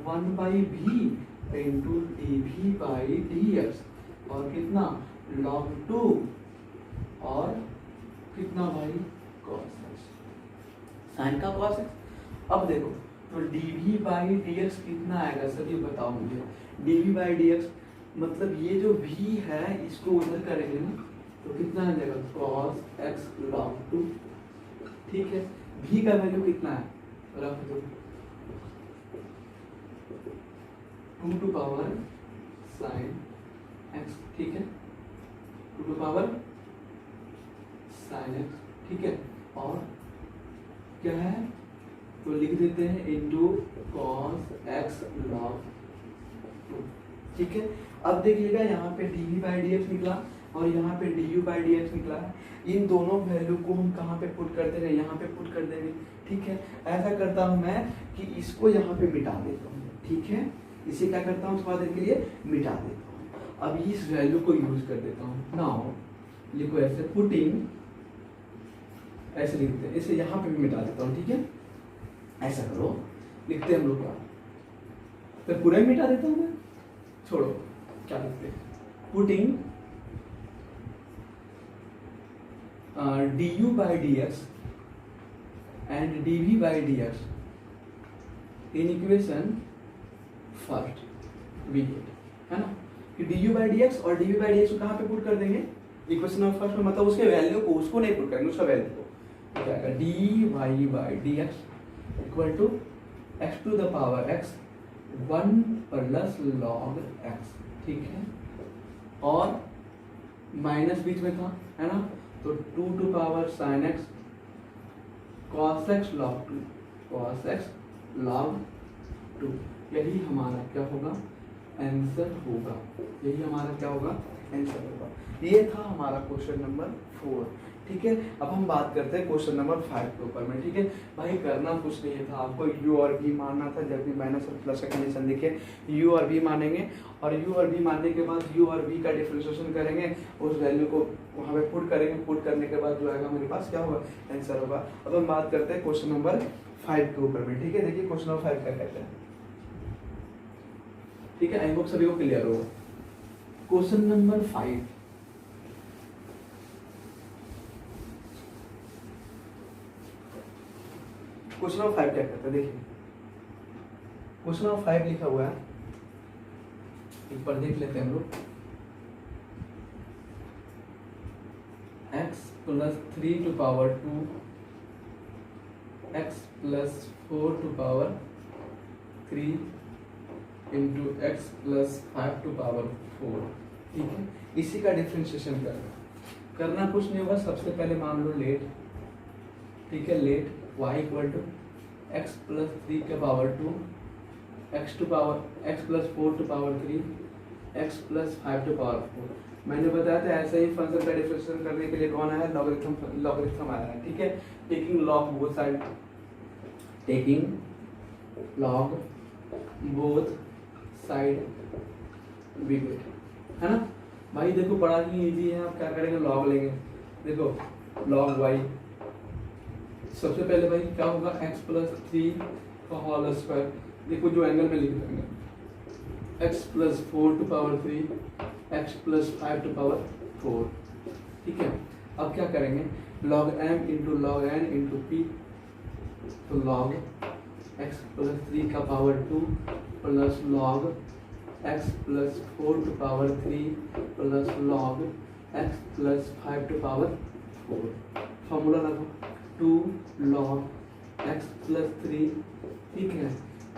1 by v into d v by d x, और कितना log 2 और कितना भाई cos x, sin का cos x। अब देखो तो dv बाई dx कितना आएगा सभी बताओ मुझे, dv बाई dx मतलब ये जो v है इसको उधर करेंगे ना, तो कितना आ जाएगा cos x log 2, ठीक है। v का वैल्यू कितना है, रख दो 2 टू पावर sin x, ठीक है, 2 टू पावर sin x, ठीक है, और क्या है तो लिख देते हैं इंटू cos x log 2, ठीक है। अब देखिएगा यहाँ पे dv बाई dx निकला और यहाँ पे du बाई dx निकला है, इन दोनों वैल्यू को हम कहाँ पे पुट कर देंगे, यहाँ पे पुट कर देंगे, ठीक है। ऐसा करता हूँ मैं कि इसको यहाँ पे मिटा देता हूँ, ठीक है, इसे क्या करता हूँ थोड़ा देर के लिए मिटा देता हूँ। अब इस वैल्यू को यूज कर देता हूँ, नाउ लिखो ऐसे पुटिंग, ऐसे लिखते हैं, इसे यहाँ पे भी मिटा देता हूँ, ठीक है। ऐसा करो, लिखते हैं हम लोग क्या, तो पूरा ही मिटा देता हूँ मैं, छोड़ो क्या लिखते हैं, putting du by dx and dv by dx in equation first, we get, है ना, कि d u by d x और d v by d x को कहाँ पे पुट कर देंगे इक्वेशन नंबर फर्स्ट में, मतलब उसके वैल्यू को, उसको नहीं पुट करेंगे, उसका वैल्यू को, क्या आएगा d y by d x equal to x to the power x 1 plus log x, ठीक है, और माइनस बीच में था, है ना, तो 2 to power sine x cos x log 2, cos x log 2, यही हमारा क्या होगा आंसर होगा, यही हमारा क्या होगा आंसर होगा। ये था हमारा क्वेश्चन नंबर 4, ठीक है। अब हम बात करते हैं क्वेश्चन नंबर 5 के ऊपर में, ठीक है भाई। करना कुछ नहीं था, आपको u और v मानना था। जब भी माइनस और प्लस का कंडीशन दिखे u और v मानेंगे, और u और v मानने के बाद u और v का डिफरेंशिएशन करेंगे, उस वैल्यू को वहाँ पे पुट करेंगे, पुट करने के बाद जो आएगा मेरे पास क्या होगा आंसर होगा। अब हम बात करते हैं क्वेश्चन नंबर 5 के ऊपर में, ठीक है। देखिए क्वेश्चन नंबर 5 क्या कहते हैं, ठीक है, आई होप सभी को क्लियर होगा। क्वेश्चन नंबर 5, क्वेश्चन नंबर 5 क्या कहता है, देखिए क्वेश्चन नंबर 5 लिखा हुआ है, एक बार देख लेते हैं हम लोग। x plus 3 to power 2 x plus 4 to power 3 into x plus 5 to power 4, ठीक है। इसी का डिफ्रेंशिएशन करना कुछ नहीं होगा। सबसे पहले मान लो लेट, ठीक है, let y equal to x plus 3 के power 2 x plus 4 to power 3 x plus 5 to power 4। मैंने बताया था ऐसे ही फंक्शन का डिफरेंशिएशन करने के लिए कौन आया, लॉगरिथम आया है, ठीक है। Taking log both side, taking log both side we get, है ना भाई। देखो बड़ा ही इजी है, आप क्या करेंगे लॉग लेंगे, देखो लॉग y, सबसे पहले भाई क्या होगा x प्लस 3 का होल स्क्वायर, देखो जो एंगल में लिख देंगे x plus 4 to power 3 x plus 5 to power 4, ठीक है। अब क्या करेंगे log m into log n into p, तो log x प्लस 3 का power 2 plus log x plus 4 to power 3 plus log x plus 5 to power 4, formula लगो 2 log x plus 3, ठीक है,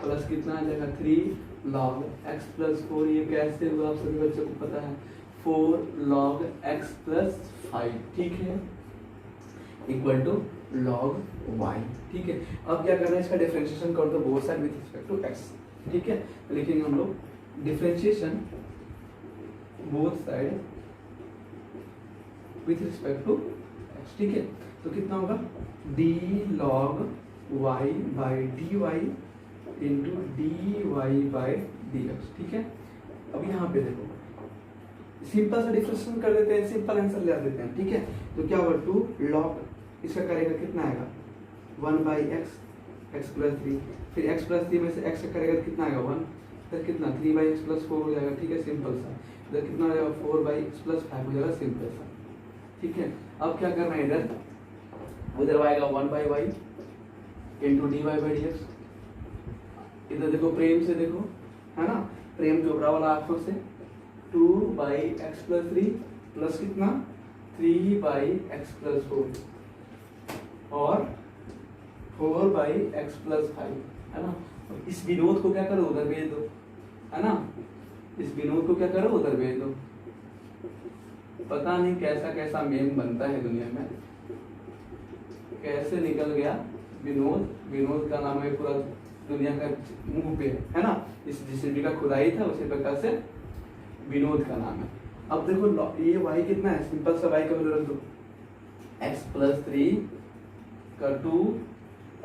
प्लस कितना आ जाएगा 3 log x प्लस 4, ये कैसे हुआ आप सभी बच्चों को पता है, 4 log x प्लस 5, ठीक है, इक्वल टू log y, ठीक है। अब क्या करना है, इसका डिफरेंशिएशन कर दो both side with respect to x, ठीक है। लिखेंगे हम लोग differentiation both side with respect to x, ठीक है। तो कितना होगा d log y by dy into dy by dx, ठीक है। अब यहाँ पे देखो सिंपल सा डिफरेंशिएशन कर देते हैं, सिंपल आंसर ले देते हैं, ठीक है। तो क्या होगा 2 log, इसका करेगा कितना आएगा 1 बाई एक्स प्लस 3, फिर x प्लस 3 में से x का करेगा कितना आएगा 1, फिर कितना 3 बाई एक्स प्लस 4 हो जाएगा, ठीक है, सिंपल सा। इधर कितना हो जाएगा 4 बाई एक्स प्लस 5 हो जाएगा, सिंपल सा, ठीक है। अब क्या करना है, इधर आएगा 1 by y into d y by d x. इधर देखो प्रेम से देखो, है ना, प्रेम चोपड़ा वाला आंखों से 2 बाई एक्स प्लस 3 प्लस कितना 3 बाई एक्स प्लस 4 और 4 बाई एक्स प्लस 5, है ना। इस विनोद को क्या करो उधर भेज दो, है ना, इस विनोद को क्या करो उधर भेज दो। पता नहीं कैसा कैसा मेम बनता है दुनिया में, कैसे निकल गया विनोद, विनोद का नाम है पूरा दुनिया का मुंह पे, है ना। इस जिस का खुदाई था उसी प्रकार से विनोद का नाम है। अब देखो ये y कितना है, सिंपल सा y का वैल्यू रख दो, x प्लस 3 का 2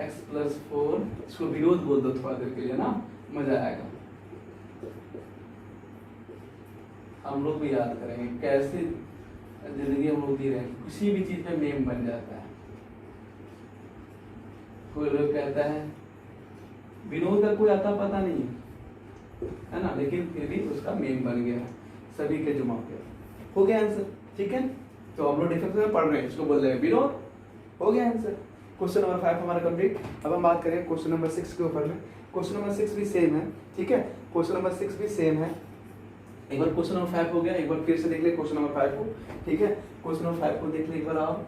x प्लस 4, इसको विनोद बोल दो थोड़ा देर के लिए ना, मजा आएगा। हम लोग भी याद करेंगे कैसे जिंदगी हम लोग जी रहे हैं, किसी भी चीज में मेम बन जाता है। कोई लोग कहता है विनोद का कोई आता पता नहीं है ना, लेकिन फिर भी उसका मेम बन गया सभी के जुमा पे। हो गया आंसर, ठीक है। तो हम लोग डिफरेंस में पढ़ रहे हैं, इसको बोल रहे हैं विनोद, हो गया आंसर। क्वेश्चन नंबर 5 हमारा कंप्लीट। अब हम बात करें क्वेश्चन नंबर 6 के ऊपर में। क्वेश्चन नंबर 6 भी सेम है, ठीक है, क्वेश्चन नंबर 6 भी सेम है। एक बार क्वेश्चन नंबर 5 हो गया, एक बार फिर से देख ले क्वेश्चन नंबर 5 को, ठीक है, क्वेश्चन नंबर 5 को देख ले एक बार आओ।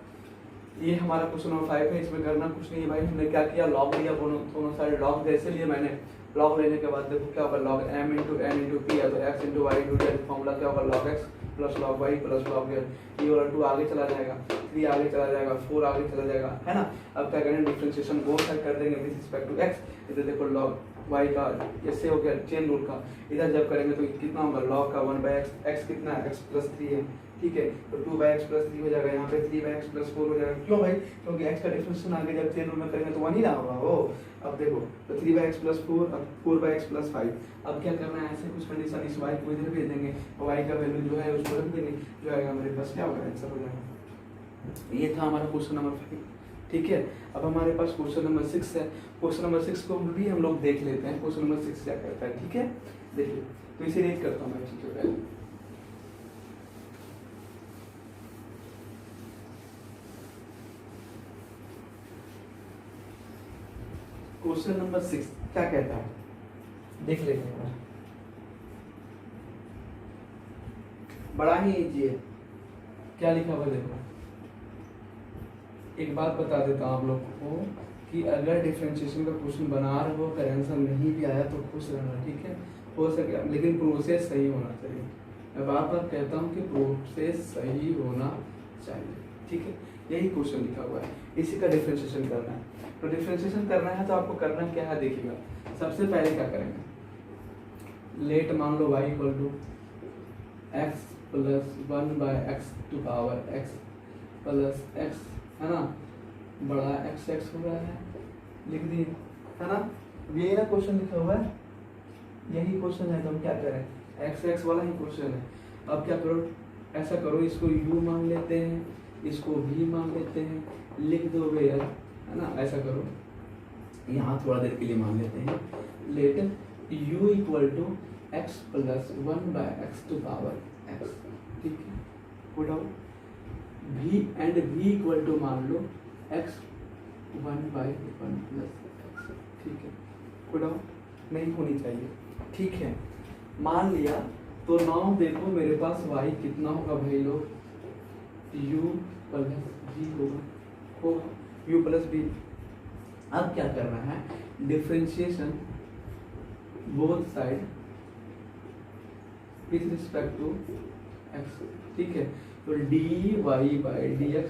ये हमारा क्वेश्चन नंबर 5 है, इसमें करना कुछ नहीं है भाई, हमने क्या किया, लॉग लिया, दोनों साइड लॉग जैसे लिए मैंने, लॉग लेने के बाद देखो क्या होगा, log m into n into p या तो x into y into z, formula क्या होगा, log x plus log y plus log z, ये वाला 2 आगे चला जाएगा, 3 आगे चला जाएगा, 4 आगे चला जाएगा, है ना। अब क्या करेंगे, डिफरेंशिएशन बोथ साइड कर देंगे विद रिस्पेक्ट टू x। इधर देखो log y का ऐसे हो गया चेन रूल का, इधर जब करेंगे तो कितना होगा, log का 1/x, x कितना है, x प्लस 3 है, ठीक है, तो 2/x प्लस 3 हो जाएगा, यहाँ पे 3/x प्लस 4 हो जाएगा। क्यों भाई, क्योंकि x का डिफरेंशिएशन आगे जब चेन रूल में करेंगे तो 1 ही ना होगा वो। अब देखो तो 3/x प्लस 4, अब 4/x प्लस 5। अब क्या करना है, ऐसे कुछ कंडीशन, इस y को इधर भेज देंगे और y का वैल्यू जो है उसको रख देंगे, जो आएगा हमारे पास क्या होगा, आंसर हो जाएगा। ये था हमारा क्वेश्चन नंबर 5, ठीक है। अब हमारे पास क्वेश्चन नंबर 6 है, क्वेश्चन नंबर 6 को भी हम लोग देख लेते हैं, क्वेश्चन नंबर 6 क्या कहता है, ठीक है, देखिए। तो इसे रेट करता हूँ मैं, ठीक है। पहले क्वेश्चन नंबर 6 क्या कहता है, देख लेते हैं। बड़ा ही इजी है, क्या लिखा हुआ देखो। एक बात बता देता हूँ आप लोग को कि अगर डिफरेंशिएशन का क्वेश्चन बना रहे हो, अगर आंसर नहीं भी आया तो खुश रहना, ठीक है, हो सके, लेकिन प्रोसेस सही होना चाहिए। मैं बार बार कहता हूँ कि प्रोसेस सही होना चाहिए, ठीक है। यही क्वेश्चन लिखा हुआ है, इसी का डिफरेंशिएशन करना है। तो डिफरेंशिएशन करना है तो आपको करना क्या है, देखिएगा। सबसे पहले क्या करेंगे, लेट मान लो y equal to x plus 1/x to power x plus x, है ना, बड़ा x हो रहा है, लिख दिए, है ना। यही ना क्वेश्चन लिखा हुआ है, यही क्वेश्चन है, तो हम क्या करें, x वाला ही क्वेश्चन है। अब क्या करो, ऐसा करो, इसको u मान लेते हैं, इसको v मान लेते हैं, लिख दो वेयर, है ना। ऐसा करो, यहाँ थोड़ा देर के लिए मान लेते हैं, let u equal to x plus 1/x to power x, ठीक है, put out v and v equal to मान लो x 1/1 प्लस x, ठीक है, पुट आउट नहीं होनी चाहिए, ठीक है, मान लिया। तो नाउ देखो मेरे पास y कितना होगा भाई लोग, u प्लस v होगा u प्लस v। अब क्या करना है, differentiation both side with respect to x, ठीक है। तो dy by dx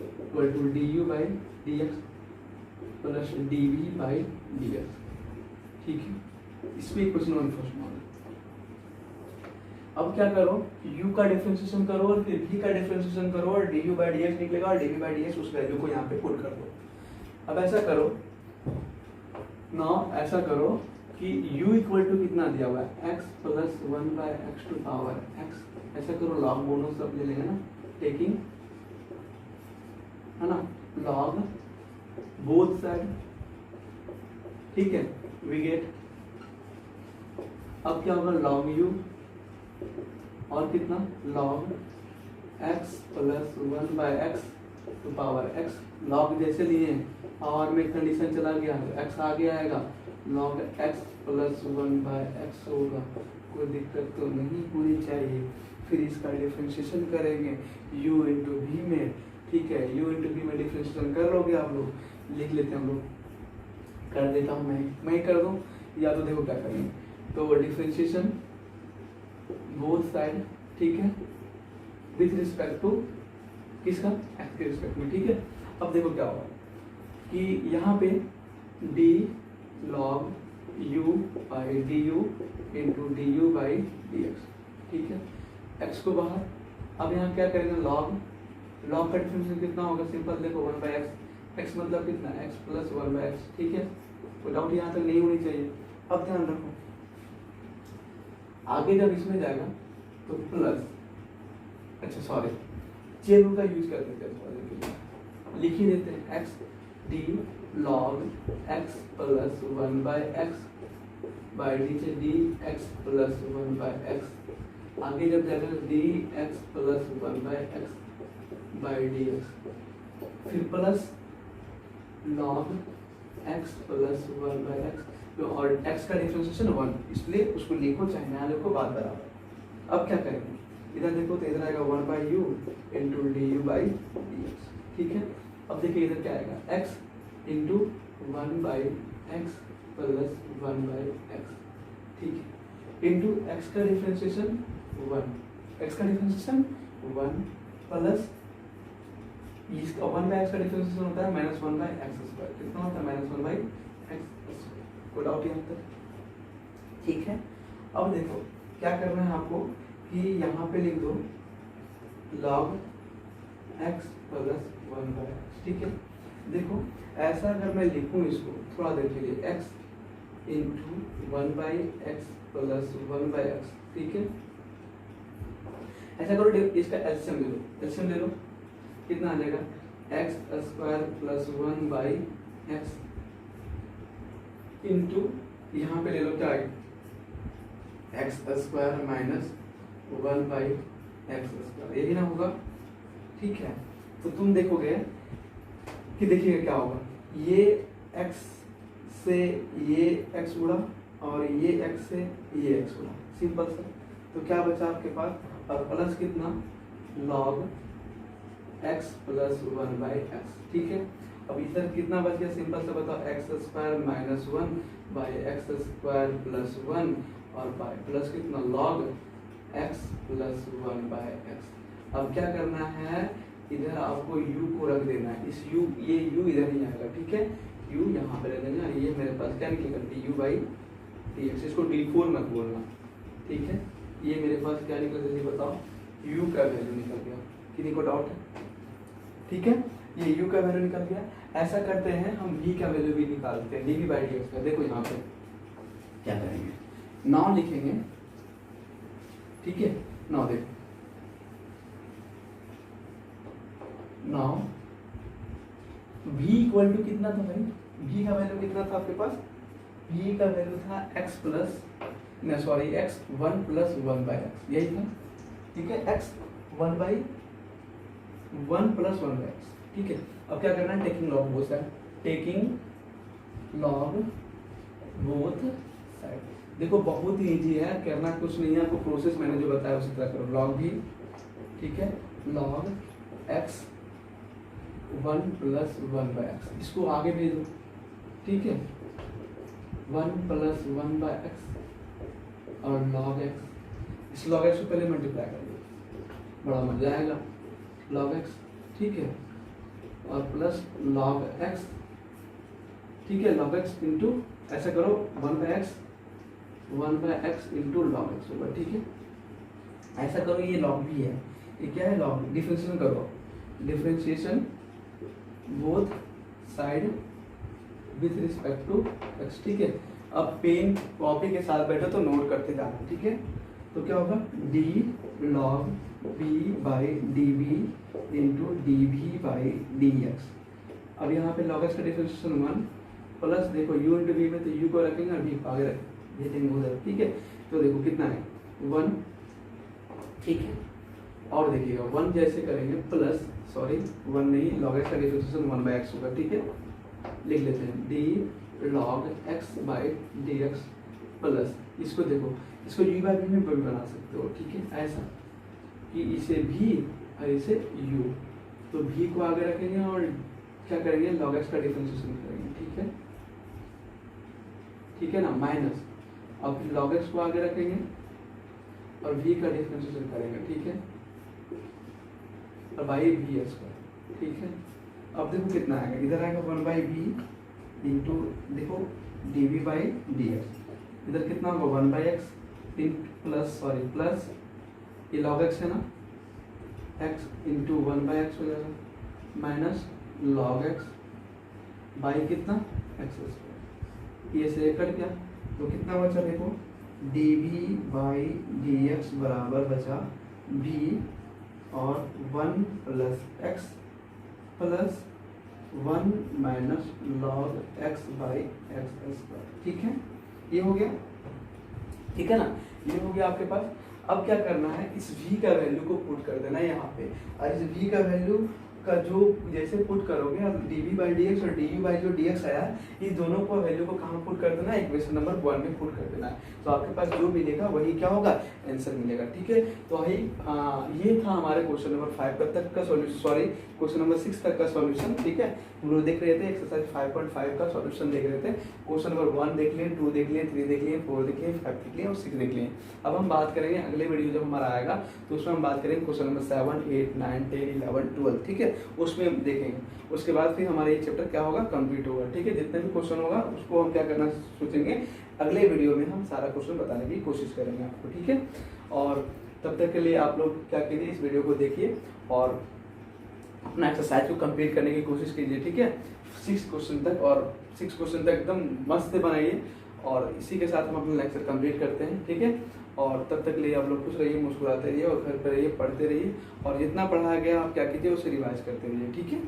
equal to du by dx plus dv by dx, ठीक है। इसमें इक्वेशन 1 फर्स्ट मान। अब क्या करो, u का डिफरेंशिएशन करो और फिर v का डिफरेंशिएशन करो और du बाई dx निकलेगा और dv बाई dx उस वैल्यू को यहाँ पे पुट कर दो। अब ऐसा करो ना, ऐसा करो कि u इक्वल टू कितना दिया हुआ है, x plus 1/x to power x। ऐसा करो, लॉग दोनों सब ले लेंगे ना, टेकिंग, है ना, लॉग बोथ साइड, ठीक है, वी गेट। अब क्या होगा, लॉग u और कितना, log x plus 1/x to power x। Log जैसे लिए पावर में कंडीशन चला गया तो x आगे आएगा, log x प्लस 1/x होगा, कोई दिक्कत तो नहीं होनी चाहिए। फिर इसका डिफरेंशिएशन करेंगे u इंटू v में, ठीक है, u इंटू v में डिफरेंशिएशन कर लोगे आप लोग, लिख लेते हैं हम लोग, कर देता हूँ मैं कर दूँ, या तो देखो क्या करेंगे, तो डिफरेंशिएशन बोथ साइड, ठीक है, विथ रिस्पेक्ट टू किसका, x के रिस्पेक्ट में, ठीक है। अब देखो क्या होगा कि यहाँ पे d log u by du into du by dx, ठीक है, x को बाहर। अब यहाँ क्या करेंगे, log का डिफरेंशिएशन कितना होगा, सिंपल देखो 1/x, x मतलब कितना, x प्लस 1/x, ठीक है, कोई डाउट यहाँ तक नहीं होनी चाहिए। अब ध्यान रखो, आगे जब इसमें जाएगा तो प्लस, अच्छा सॉरी, चेन रूल का यूज कर देते हैं, लिख ही देते हैं, x d log x plus 1/x by d से डी x प्लस 1/x, आगे जब जाएगा d x plus 1/x by d x, फिर plus log x plus 1/x, और x का डिफरेंशिएशन 1, इसलिए उसको लिखो चाहे ना लिखो बात बराबर। अब क्या करेंगे, इधर देखो तो इधर आएगा 1/u इंटू du/dx, ठीक है। अब देखिए इधर क्या आएगा, x into 1/x plus 1/x, ठीक है, इंटू x का डिफरेंशिएशन 1, x का डिफरेंशिएशन 1 प्लस इसका 1/x का डिफरेंशिएशन होता है -1/x², कितना होता है -1/x²। कोई डाउट यहाँ तक, ठीक है। अब देखो क्या करना है आपको कि यहाँ पे लिख दो log x प्लस 1/x, ठीक है। देखो ऐसा अगर मैं लिखूं इसको, थोड़ा देखिए, x into 1/x plus 1/x, ठीक है। ऐसा करो, इसका एलसीएम ले लो, एलसीएम ले लो, कितना आ जाएगा x² प्लस 1/x इंटू यहाँ पे ले लो क्या आएगा x² माइनस 1/x², यही ना होगा, ठीक है। तो तुम देखोगे कि देखिएगा क्या होगा, ये x से ये x उड़ा और ये x से ये x उड़ा, सिंपल सा। तो क्या बचा आपके पास, और प्लस कितना log x प्लस 1/x, ठीक है। अब इधर कितना बच गया, सिंपल से बताओ, x² माइनस 1/x² प्लस 1 और बाय प्लस कितना log x प्लस 1/x। अब क्या करना है, इधर आपको u को रख देना है, इस u, ये u इधर नहीं आएगा, ठीक है, u यहाँ पे रख देना, ये मेरे पास क्या निकलेगा du/dx, इसको d4 मत बोलना, ठीक है। ये मेरे पास क्या निकल गया बताओ, u का वैल्यू निकल गया, किसी को डाउट है, ठीक है, ये u का वैल्यू निकल गया। ऐसा करते हैं हम v का वैल्यू भी निकालते हैं, dv/dx का। देखो यहाँ पे क्या करेंगे, नाउ लिखेंगे, ठीक है, नाउ देखो, नाउ v इक्वल टू कितना था भाई, v का वैल्यू कितना था आपके पास, v का वैल्यू था x plus x 1 plus 1/x, यही था, ठीक है, x 1/1 प्लस 1/x, ठीक है। अब क्या करना है, taking log both side, taking log both side. देखो बहुत ही इजी है, करना कुछ नहीं है, आपको प्रोसेस मैंने जो बताया उसी तरह करो, log भी, ठीक है, log x 1 प्लस 1/x, इसको आगे भेजो, ठीक है, 1 प्लस 1/x और log x, इस log x को पहले मल्टीप्लाई कर दो, बड़ा मजा आएगा, log x, ठीक है, और प्लस log x, ठीक है, log x इंटू, ऐसा करो 1/x इंटू log x होगा, ठीक है। ऐसा करो, ये log भी है, ये क्या है log, डिफरेंशिएशन करो, differentiation both side with respect to x, ठीक है। अब पेन कॉपी के साथ बैठो तो नोट करते जाना, ठीक है। तो क्या होगा, d log p/dv into dv/dx। अब यहाँ पे log x का डिफरेंशिएशन 1 प्लस, देखो u इंटू v में तो u को रखेंगे और v को आगे रखेंगे उधर, ठीक है। तो देखो कितना है 1, ठीक है, और देखिएगा 1 जैसे करेंगे प्लस, सॉरी 1 नहीं, log x का डिफरेंशिएशन 1/x होगा, ठीक है, लिख लेते हैं d log x/dx प्लस, इसको देखो, इसको u/v में भी बना सकते हो, ठीक है, ऐसा कि इसे v और इसे u, तो v को आगे रखेंगे और क्या करेंगे, log x का डिफरेंशिएशन करेंगे, ठीक है, ठीक है ना, माइनस, अब फिर log x को आगे रखेंगे और v का डिफरेंशिएशन करेंगे, ठीक है, और बाई v², ठीक है। अब देखो कितना आएगा, इधर आएगा 1/v इंटू, देखो dv/dx, इधर कितना होगा 1/x प्लस, सॉरी प्लस, ये log x है ना, x इंटू 1/x हो जाएगा, माइनस log x बाई कितना x², ये से कट गया, तो कितना बचा, देखो dv/dx बराबर बचा v और 1 plus x plus 1 minus log x/x², ठीक है, ये हो गया, ठीक है ना, ये हो गया आपके पास। अब क्या करना है, इस v का वैल्यू को पुट कर देना है यहाँ पे, और इस v का वैल्यू का जो जैसे पुट करोगे आप dv बाई डी और dv बाई जो dx आया इस दोनों को वैल्यू को कहाँ पुट कर देना है, इक्वेशन नंबर 1 में पुट कर देना है। तो आपके पास जो मिलेगा वही क्या होगा, आंसर मिलेगा। ठीक है, तो वही ये था हमारे क्वेश्चन नंबर 5 तक का सॉल्यूशन, सॉरी क्वेश्चन नंबर 6 तक का सॉल्यूशन। ठीक है, हम लोग देख रहे थे एक्सरसाइज 5.5 का सॉल्यूशन देख रहे थे। क्वेश्चन नंबर 1 देख लिए, 2 देख लिए, 3 देख लिए, 4 देख लिए, 5 देख लिए और 6 देख लिए। अब हम बात करेंगे अगले वीडियो जब हमारा आएगा तो उसमें हम बात करेंगे क्वेश्चन नंबर 7, 8, 9, 10, 11, 12। ठीक है, उसमें हम देखेंगे। उसके बाद फिर हमारा ये चैप्टर क्या होगा, कंप्लीट होगा। ठीक है, जितने भी क्वेश्चन होगा उसको हम क्या करना सोचेंगे, अगले वीडियो में हम सारा क्वेश्चन बताने की कोशिश करेंगे आपको। ठीक है, और तब तक के लिए आप लोग क्या कीजिए, इस वीडियो को देखिए और अपना एक्सरसाइज को कंप्लीट करने की कोशिश कीजिए। ठीक है, 6 क्वेश्चन तक, और 6 क्वेश्चन तक एकदम मस्त से बनाइए और इसी के साथ हम अपना लेक्चर कंप्लीट करते हैं। ठीक है, और तब तक लिए आप लोग खुश रहिए, मुस्कुराते रहिए और घर पर रहिए, पढ़ते रहिए और जितना पढ़ाया गया आप क्या कीजिए उसे रिवाइज करते रहिए। ठीक है।